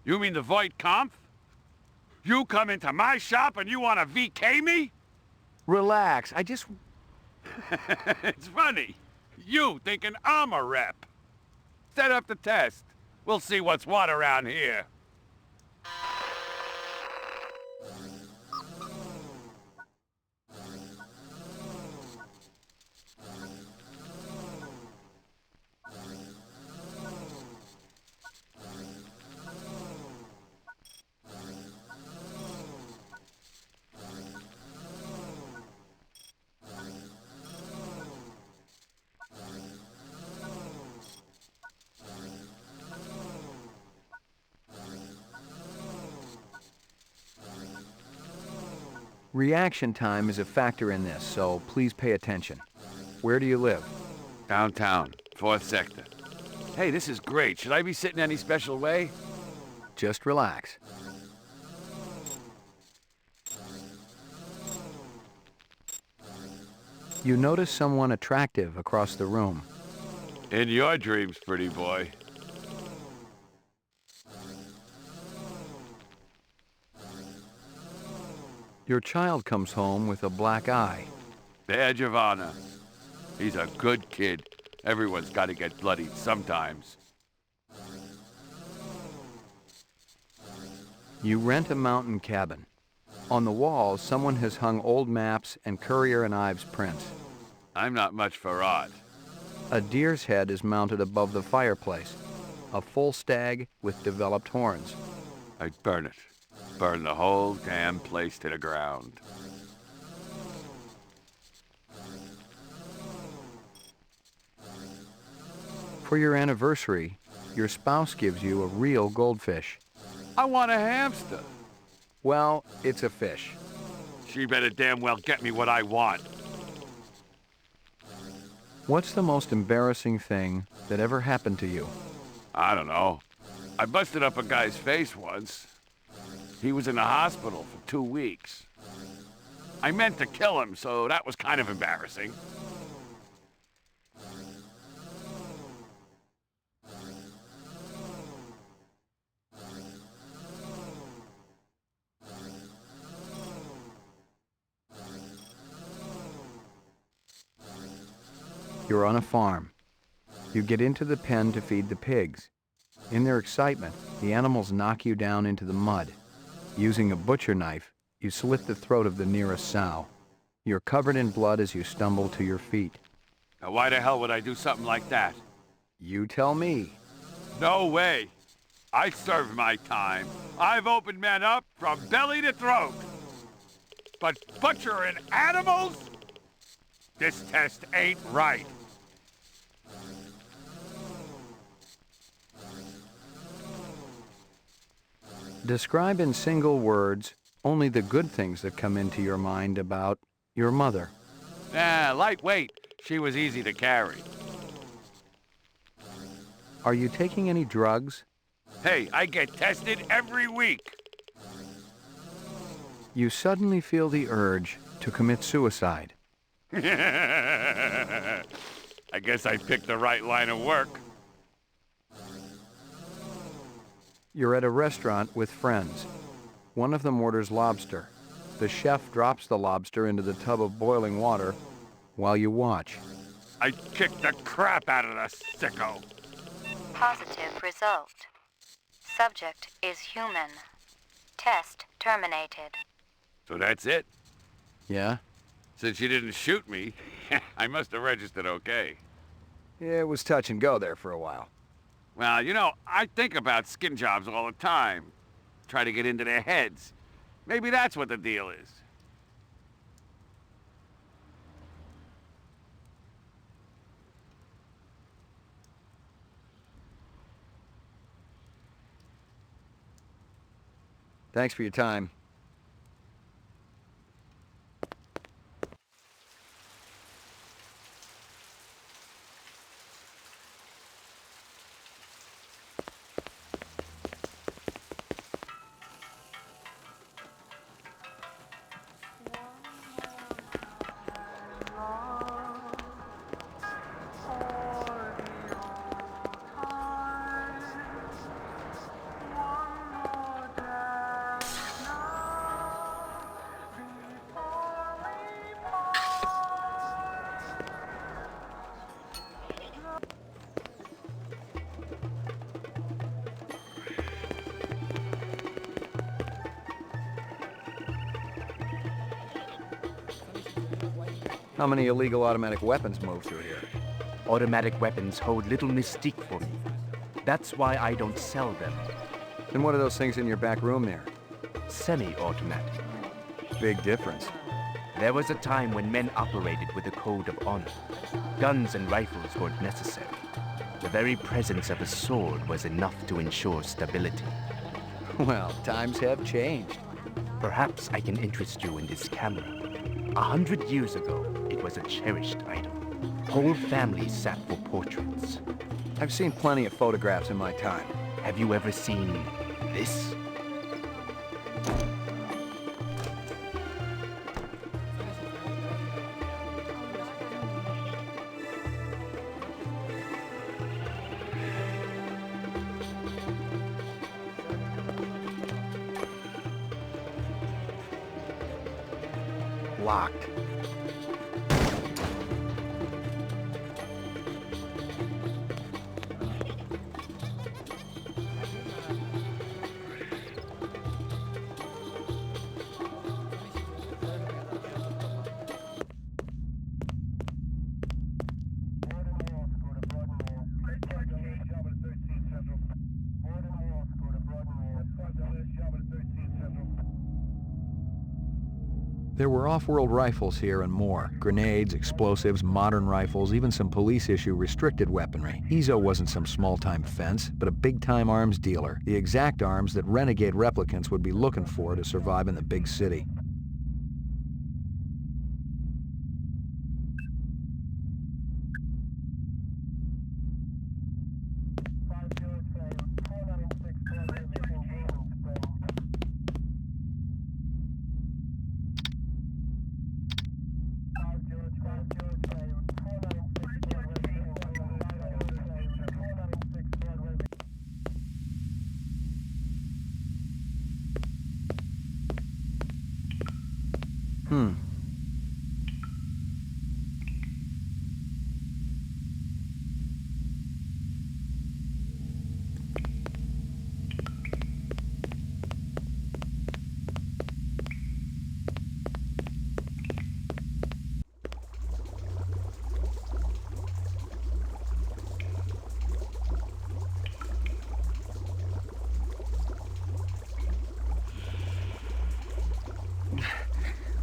You mean the Voight Kampf? You come into my shop and you want to VK me? Relax, I just... It's funny. You thinking I'm a rep. Set up the test. We'll see what's what around here. Reaction time is a factor in this, so please pay attention. Where do you live? Downtown, 4th sector. Hey, this is great. Should I be sitting any special way? Just relax. You notice someone attractive across the room. In your dreams, pretty boy. Your child comes home with a black eye. Badge of honor. He's a good kid. Everyone's got to get bloodied sometimes. You rent a mountain cabin. On the walls, someone has hung old maps and Currier and Ives prints. I'm not much for art. A deer's head is mounted above the fireplace. A full stag with developed horns. I'd burn it. Burn the whole damn place to the ground. For your anniversary, your spouse gives you a real goldfish. I want a hamster. Well, it's a fish. She better damn well get me what I want. What's the most embarrassing thing that ever happened to you? I don't know. I busted up a guy's face once. He was in the hospital for 2 weeks. I meant to kill him, so that was kind of embarrassing. You're on a farm. You get into the pen to feed the pigs. In their excitement, the animals knock you down into the mud. Using a butcher knife, you slit the throat of the nearest sow. You're covered in blood as you stumble to your feet. Now why the hell would I do something like that? You tell me. No way. I served my time. I've opened men up from belly to throat. But butchering animals? This test ain't right. Describe in single words only the good things that come into your mind about your mother. Lightweight. She was easy to carry. Are you taking any drugs? Hey, I get tested every week. You suddenly feel the urge to commit suicide. I guess I picked the right line of work. You're at a restaurant with friends. One of them orders lobster. The chef drops the lobster into the tub of boiling water while you watch. I kicked the crap out of the sicko. Positive result. Subject is human. Test terminated. So that's it? Yeah? Since you didn't shoot me, I must have registered okay. Yeah, it was touch and go there for a while. Well, you know, I think about skin jobs all the time. Try to get into their heads. Maybe that's what the deal is. Thanks for your time. How many illegal automatic weapons move through here? Automatic weapons hold little mystique for me. That's why I don't sell them. Then what are those things in your back room there? Semi-automatic. Big difference. There was a time when men operated with a code of honor. Guns and rifles weren't necessary. The very presence of a sword was enough to ensure stability. Well, times have changed. Perhaps I can interest you in this camera. 100 years ago, it was a cherished item. Whole families sat for portraits. I've seen plenty of photographs in my time. Have you ever seen this. Locked. There were off-world rifles here and more. Grenades, explosives, modern rifles, even some police-issue restricted weaponry. Ezo wasn't some small-time fence, but a big-time arms dealer. The exact arms that renegade replicants would be looking for to survive in the big city.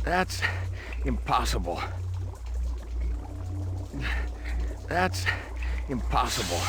That's impossible. That's impossible.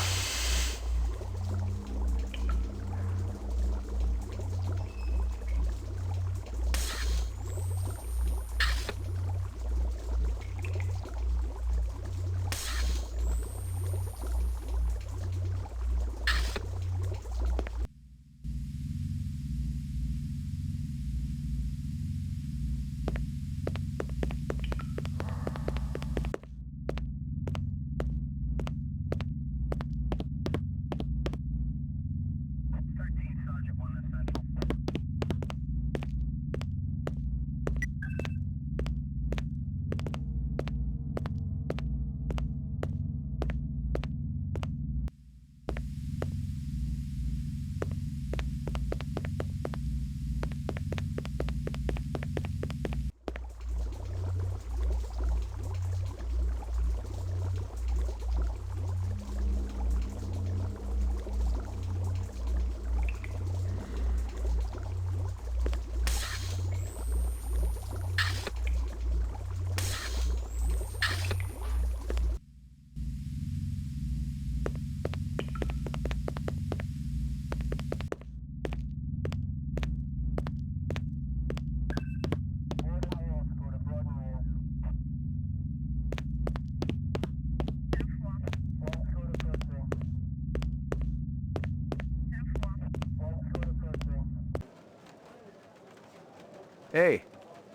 Hey.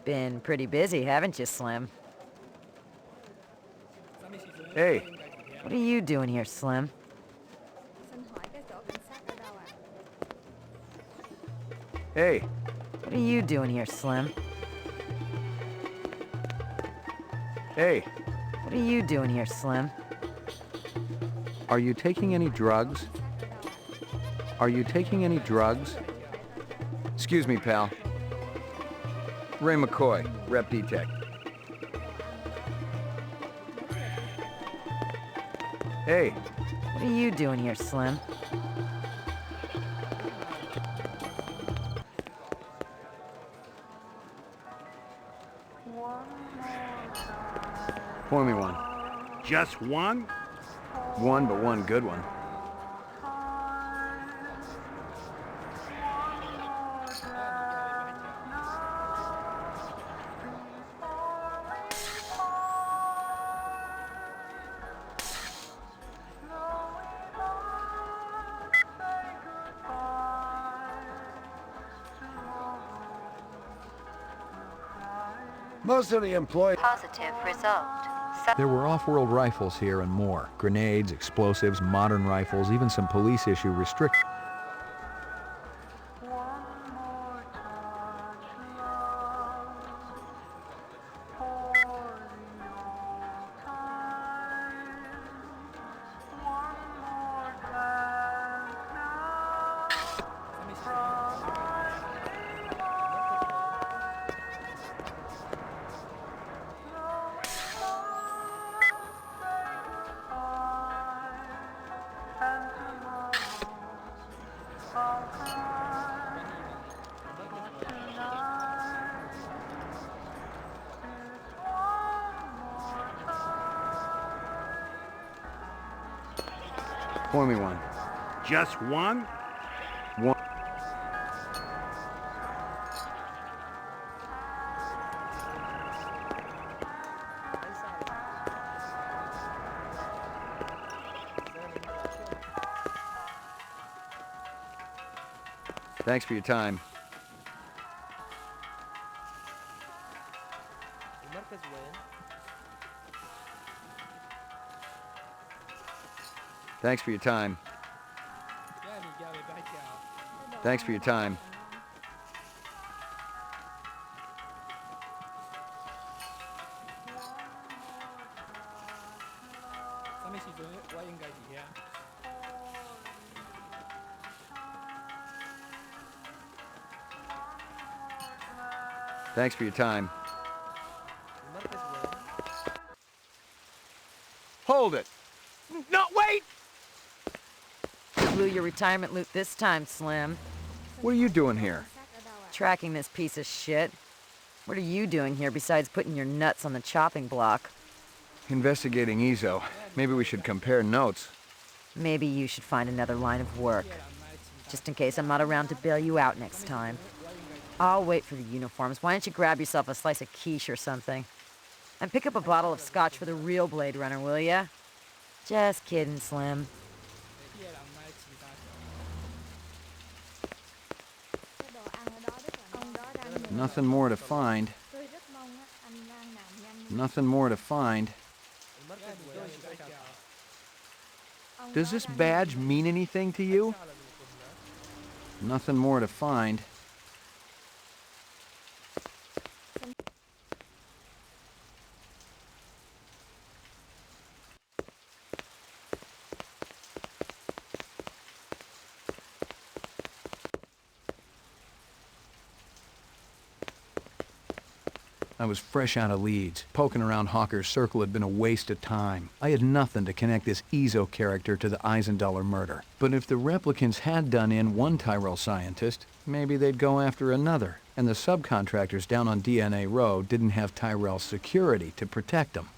Been pretty busy, haven't you, Slim? Hey. What are you doing here, Slim? Hey. What are you doing here, Slim? Hey. What are you doing here, Slim? Are you taking any drugs? Are you taking any drugs? Excuse me, pal. Ray McCoy, Rep Detect. Hey. What are you doing here, Slim? Pour me one. Just one? One, but one good one. Most of the employees... Positive result. There were off-world rifles here and more. Grenades, explosives, modern rifles, even some police-issue restrictions. Pour me one. Just one? One. Thanks for your time. Thanks for your time. Thanks for your time. Thanks for your time. Hold it! No, wait! You blew your retirement loot this time, Slim. What are you doing here? Tracking this piece of shit. What are you doing here besides putting your nuts on the chopping block? Investigating Ezo. Maybe we should compare notes. Maybe you should find another line of work. Just in case I'm not around to bail you out next time. I'll wait for the uniforms. Why don't you grab yourself a slice of quiche or something? And pick up a bottle of scotch for the real Blade Runner, will ya? Just kidding, Slim. Nothing more to find. Nothing more to find. Does this badge mean anything to you? Nothing more to find. I was fresh out of Leeds. Poking around Hawker's Circle had been a waste of time. I had nothing to connect this Ezo character to the Eisendaler murder. But if the replicants had done in one Tyrell scientist, maybe they'd go after another. And the subcontractors down on DNA Row didn't have Tyrell security to protect them.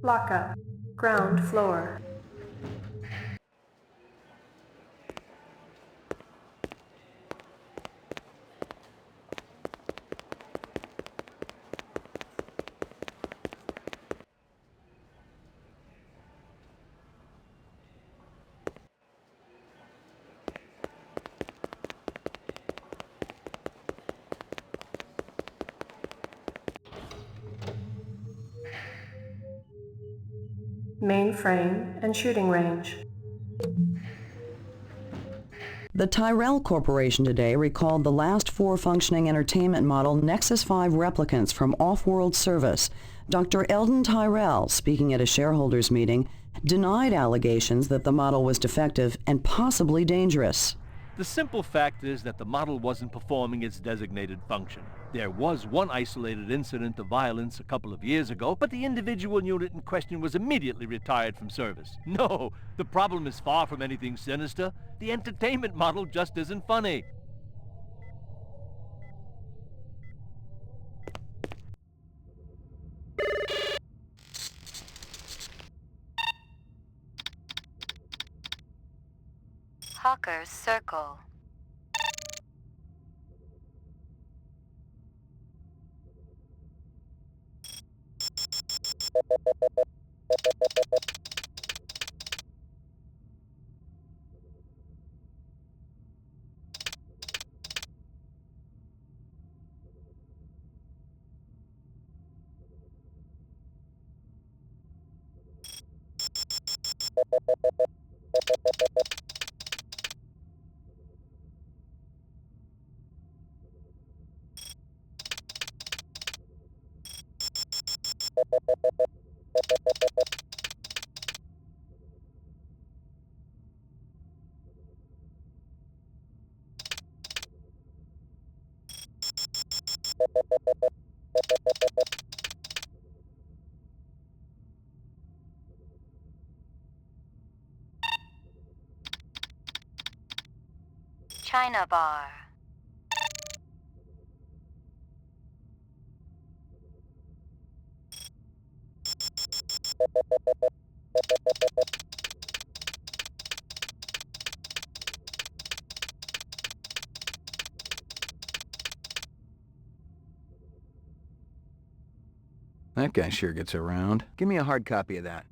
Lockup. Ground floor. Mainframe and shooting range. The Tyrell Corporation today recalled the last 4 functioning entertainment model Nexus 5 replicants from off-world service. Dr. Eldon Tyrell, speaking at a shareholders meeting, denied allegations that the model was defective and possibly dangerous. The simple fact is that the model wasn't performing its designated function. There was one isolated incident of violence a couple of years ago, but the individual unit in question was immediately retired from service. No, the problem is far from anything sinister. The entertainment model just isn't funny. Talker's Circle. China Bar. That guy sure gets around. Give me a hard copy of that.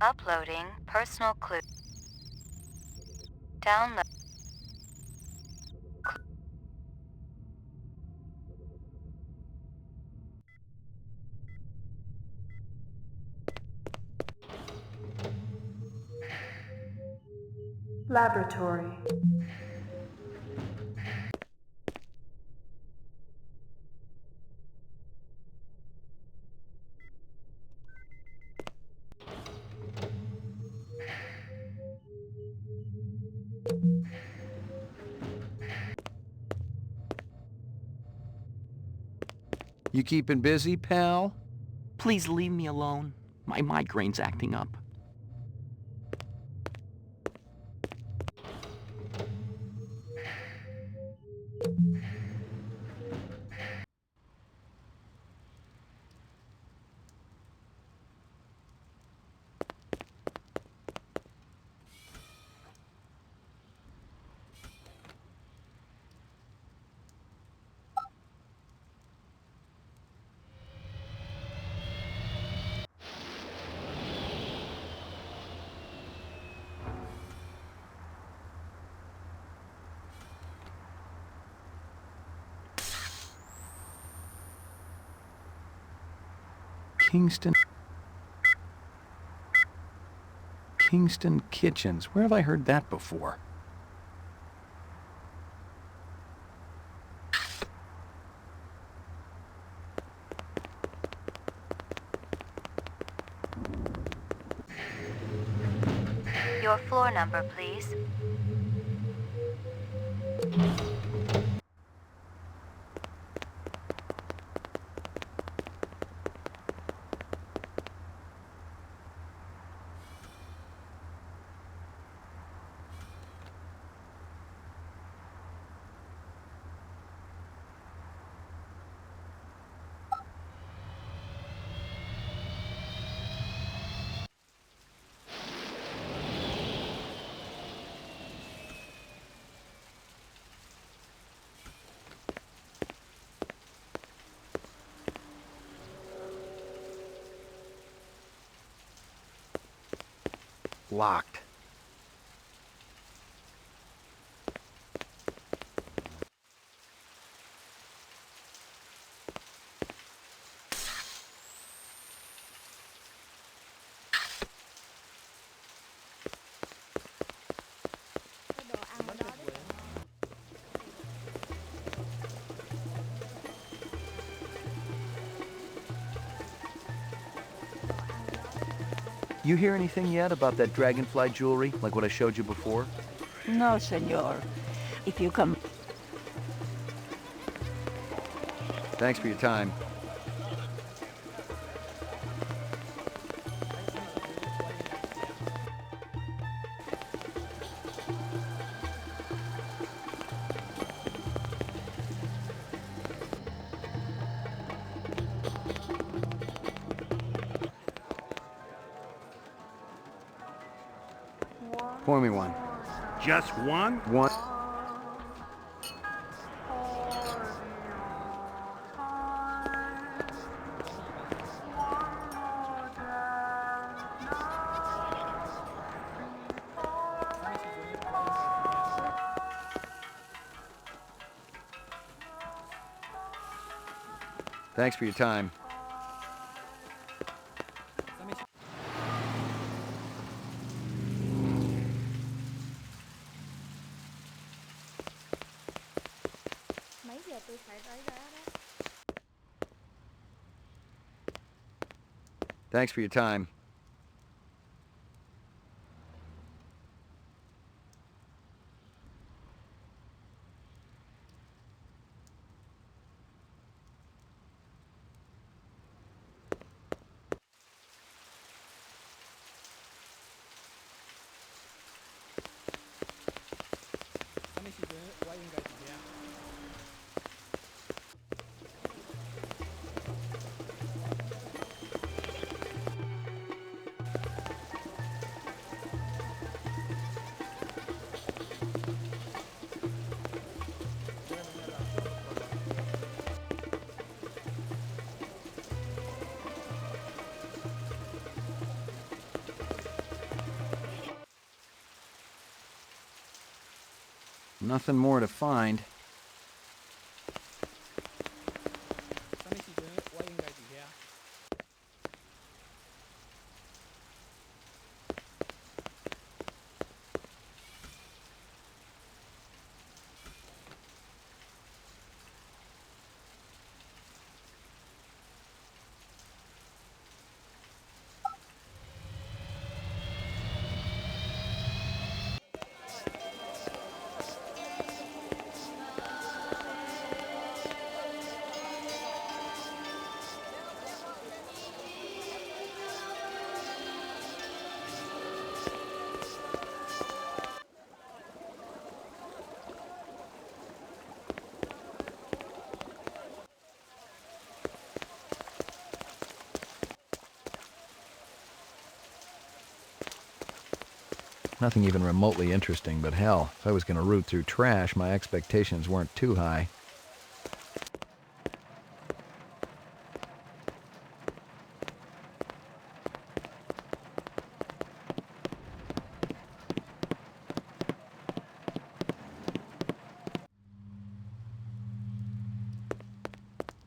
Uploading personal clue. Download. Laboratory. You keeping busy, pal? Please leave me alone. My migraine's acting up. Kingston Kitchens. Where have I heard that before? Your floor number, please. Locked. You hear anything yet about that dragonfly jewelry, like what I showed you before? No, senor. If you come... Thanks for your time. Pour me one. Just one? One. Thanks for your time. Mấy giờ tôi phải tới đó đó? Thanks for your time. Nothing more to find. Nothing even remotely interesting, but hell, if I was going to root through trash, my expectations weren't too high.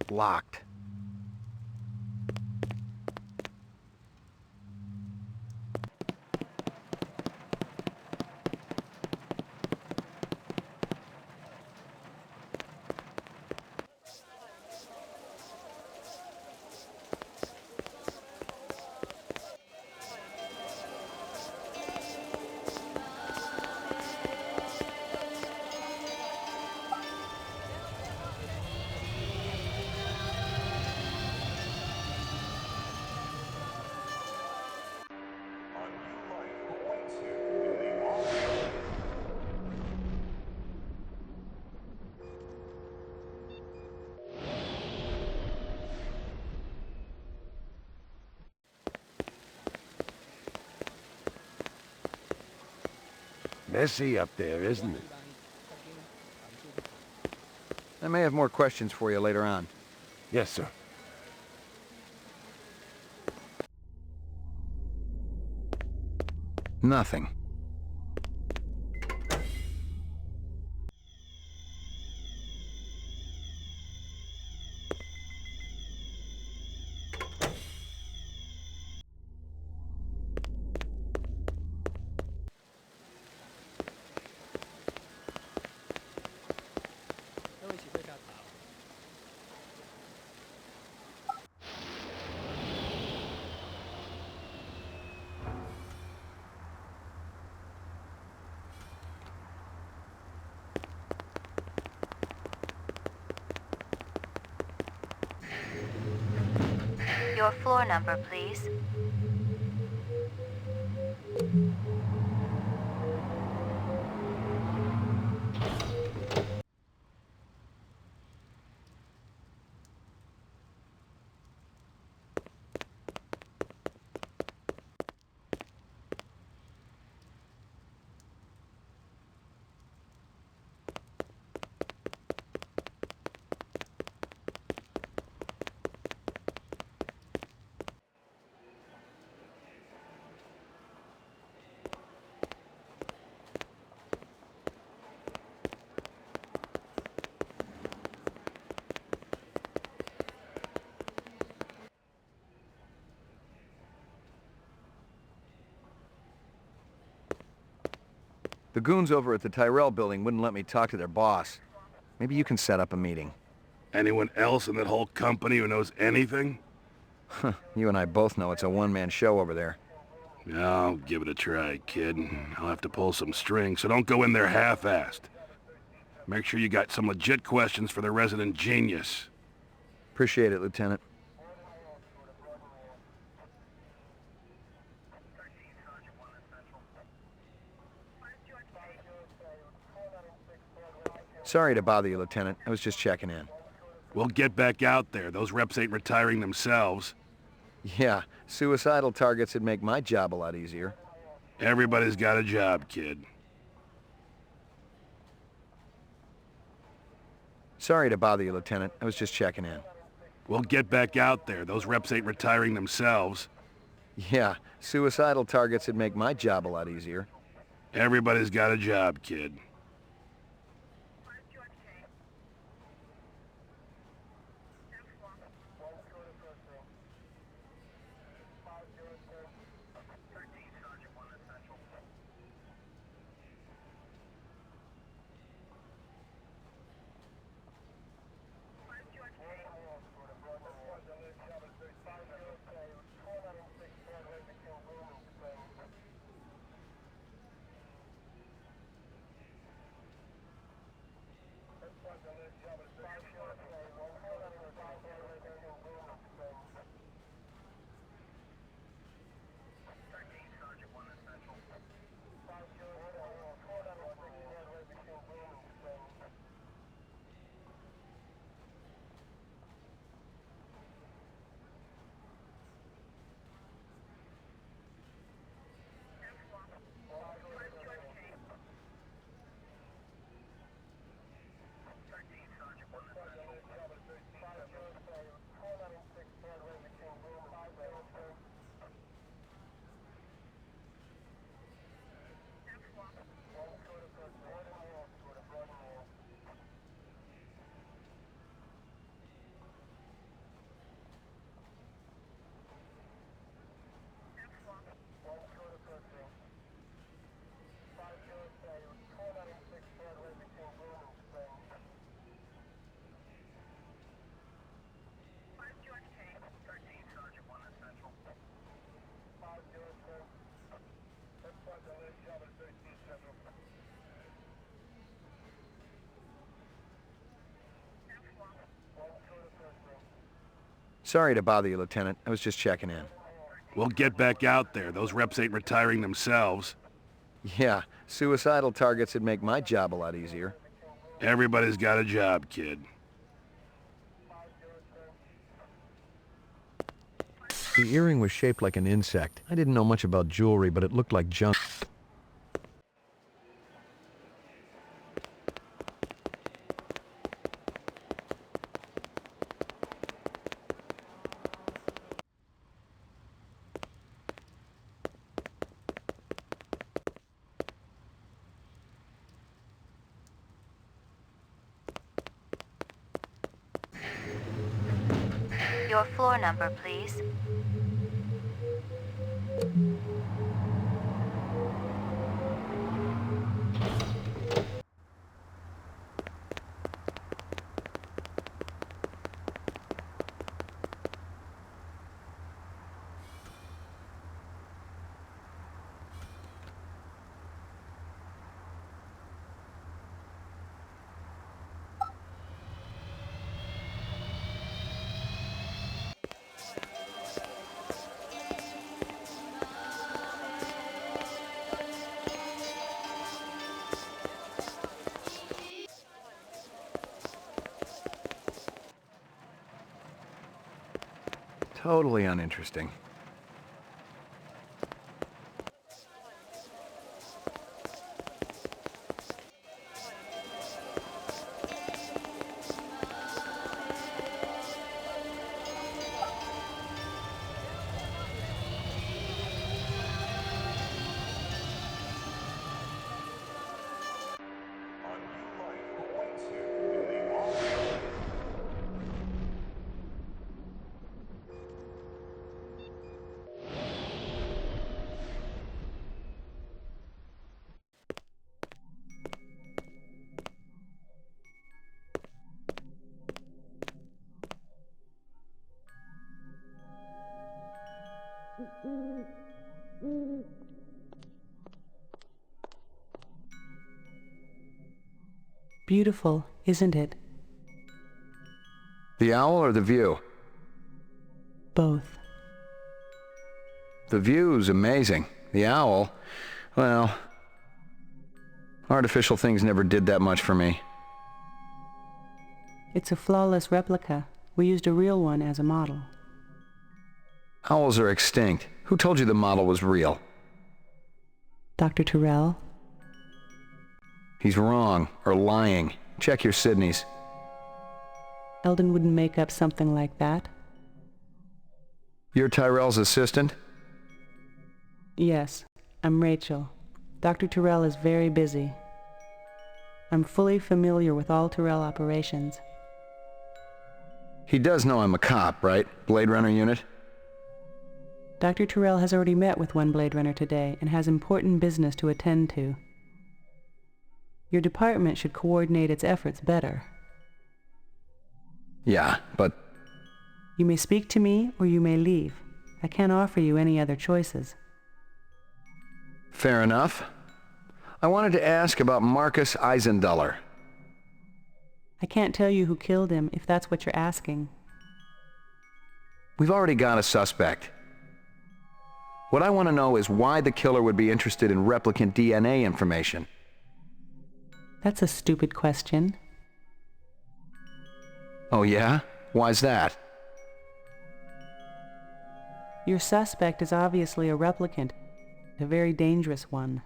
Locked. Messy up there, isn't it? I may have more questions for you later on. Yes, sir. Nothing. Your floor number, please. The goons over at the Tyrell building wouldn't let me talk to their boss. Maybe you can set up a meeting. Anyone else in that whole company who knows anything? You and I both know it's a one-man show over there. I'll give it a try, kid. I'll have to pull some strings, so don't go in there half-assed. Make sure you got some legit questions for the resident genius. Appreciate it, Lieutenant. Sorry to bother you, Lieutenant. I was just checking in. We'll get back out there. Those reps ain't retiring themselves. Yeah, suicidal targets would make my job a lot easier. Everybody's got a job, kid. Sorry to bother you, Lieutenant. I was just checking in. We'll get back out there. Those reps ain't retiring themselves. Yeah, suicidal targets would make my job a lot easier. Everybody's got a job, kid. Sorry to bother you, Lieutenant. I was just checking in. We'll get back out there. Those reps ain't retiring themselves. Yeah, suicidal targets would make my job a lot easier. Everybody's got a job, kid. The earring was shaped like an insect. I didn't know much about jewelry, but it looked like junk. Your floor number, please. Totally uninteresting. Beautiful, isn't it? The owl or the view? Both. The view's amazing. The owl, well, artificial things never did that much for me. It's a flawless replica. We used a real one as a model. Owls are extinct. Who told you the model was real? Dr. Tyrell? He's wrong, or lying. Check your Sydneys. Eldon wouldn't make up something like that. You're Tyrell's assistant? Yes, I'm Rachel. Dr. Tyrell is very busy. I'm fully familiar with all Tyrell operations. He does know I'm a cop, right? Blade Runner unit? Dr. Tyrell has already met with one Blade Runner today and has important business to attend to. Your department should coordinate its efforts better. Yeah, but... You may speak to me or you may leave. I can't offer you any other choices. Fair enough. I wanted to ask about Marcus Eisenduller. I can't tell you who killed him if that's what you're asking. We've already got a suspect. What I want to know is why the killer would be interested in replicant DNA information. That's a stupid question. Oh yeah? Why's that? Your suspect is obviously a replicant, a very dangerous one.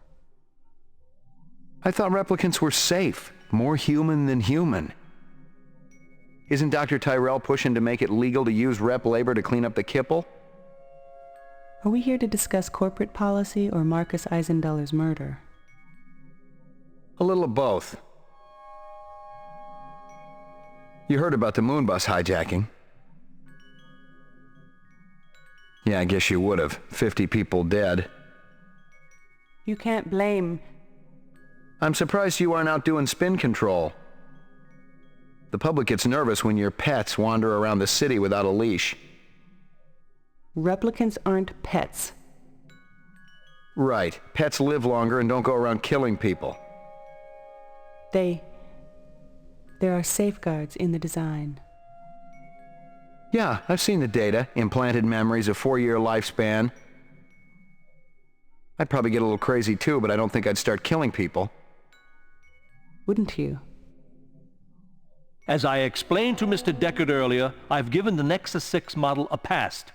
I thought replicants were safe, more human than human. Isn't Dr. Tyrell pushing to make it legal to use rep labor to clean up the kipple? Are we here to discuss corporate policy or Marcus Eisenduller's murder? A little of both. You heard about the Moonbus hijacking. Yeah, I guess you would have. 50 people dead. You can't blame... I'm surprised you aren't out doing spin control. The public gets nervous when your pets wander around the city without a leash. Replicants aren't pets. Right. Pets live longer and don't go around killing people. There are safeguards in the design. Yeah, I've seen the data. Implanted memories, a 4-year lifespan. I'd probably get a little crazy too, but I don't think I'd start killing people. Wouldn't you? As I explained to Mr. Deckard earlier, I've given the Nexus 6 model a past.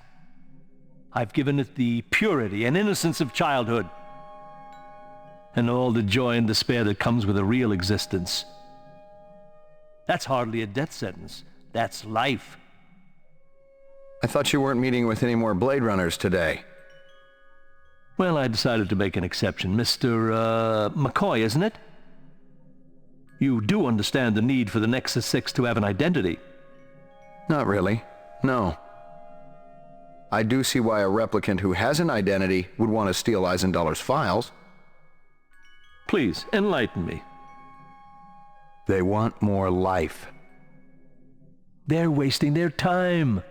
I've given it the purity and innocence of childhood, and all the joy and despair that comes with a real existence. That's hardly a death sentence. That's life. I thought you weren't meeting with any more Blade Runners today. Well, I decided to make an exception. Mr. McCoy, isn't it? You do understand the need for the Nexus 6 to have an identity? Not really. No. I do see why a replicant who has an identity would want to steal Eisendoller's files. Please, enlighten me. They want more life. They're wasting their time.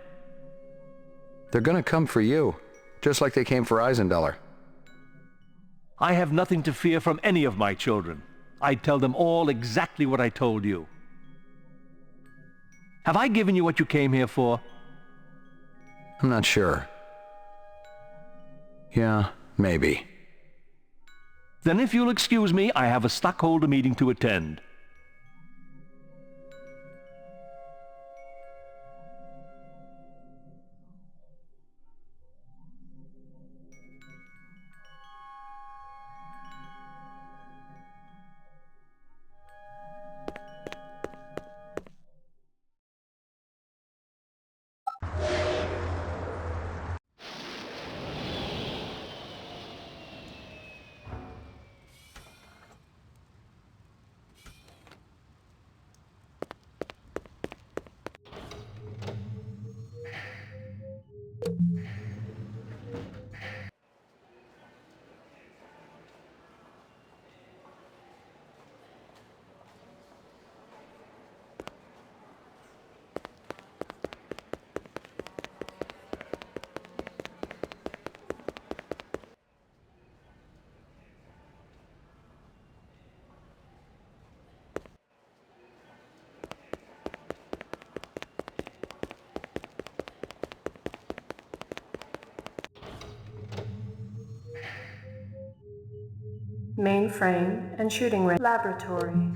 They're gonna come for you, just like they came for Eisendoller. I have nothing to fear from any of my children. I'd tell them all exactly what I told you. Have I given you what you came here for? I'm not sure. Yeah, maybe. Then if you'll excuse me, I have a stockholder meeting to attend. Mainframe and shooting range. Laboratory.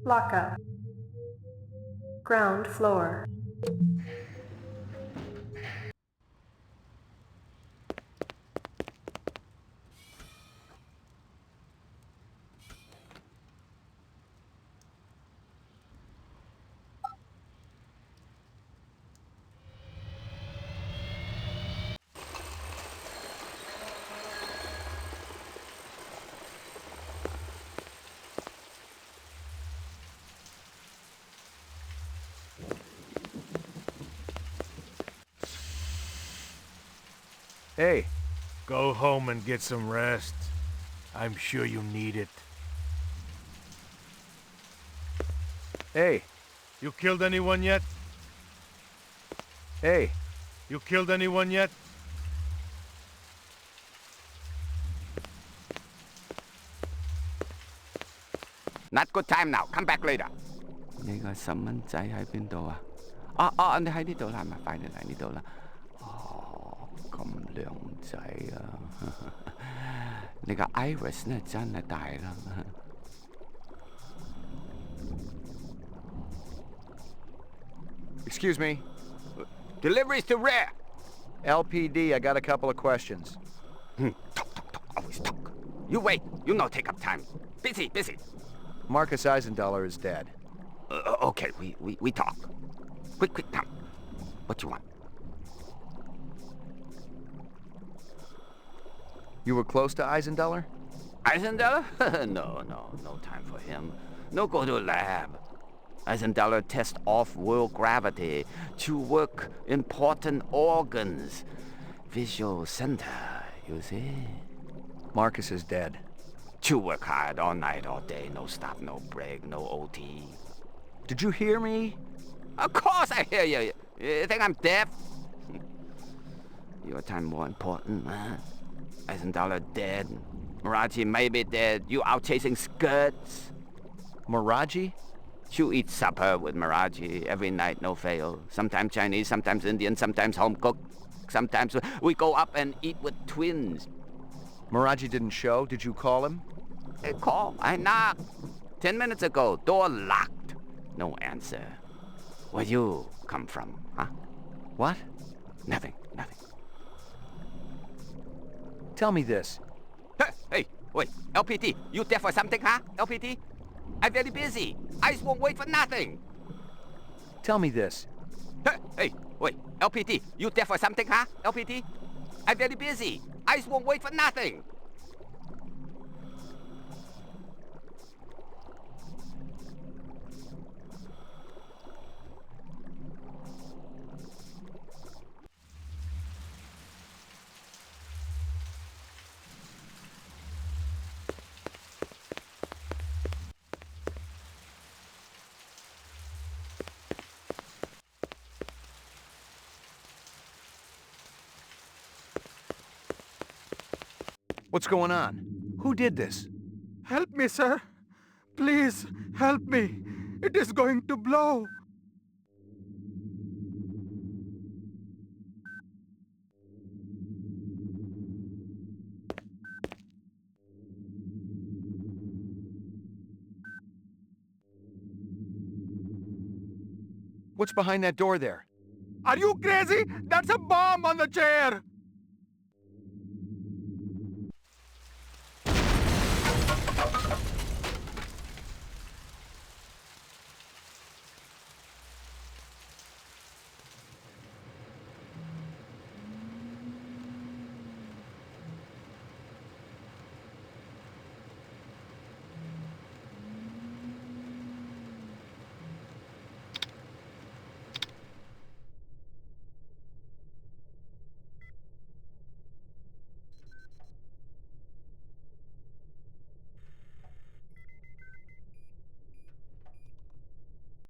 Lockup. Ground floor. Hey. Go home and get some rest. I'm sure you need it. Hey. You killed anyone yet? Hey. You killed anyone yet? Not good time now. Come back later. 你個細蚊仔喺邊度啊？你喺呢度啦，係咪？快啲嚟呢度啦！咁靚仔啊！你個 iris 呢真係大啦。Excuse me. Deliveries to where? LPD, I got a couple of questions. Talk, always talk. You wait. You no take up time. Busy. Marcus Eisendoller is dead. Okay, we talk. Quick, come. What you want? You were close to Eisendoller? Eisendoller? No time for him. No go to lab. Eisendoller test off-world gravity to work important organs. Visual center, you see? Marcus is dead. To work hard all night, all day, no stop, no break, no OT. Did you hear me? Of course I hear you. You think I'm deaf? Your time more important, huh? Eisendoller dead. Miraji may be dead. You out chasing skirts. Miraji? You eat supper with Miraji every night, no fail. Sometimes Chinese, sometimes Indian, sometimes home-cooked. Sometimes we go up and eat with twins. Miraji didn't show. Did you call him? Call. I knocked. 10 minutes ago. Door locked. No answer. Where you come from, huh? What? Nothing. Tell me this. Hey, wait, LPT, you there for something, huh? LPT? I'm very busy. Eyes won't wait for nothing. Tell me this. Hey, wait, LPT, you there for something, huh? LPT? I'm very busy. Eyes won't wait for nothing. What's going on? Who did this? Help me, sir. Please, help me. It is going to blow. What's behind that door there? Are you crazy? That's a bomb on the chair.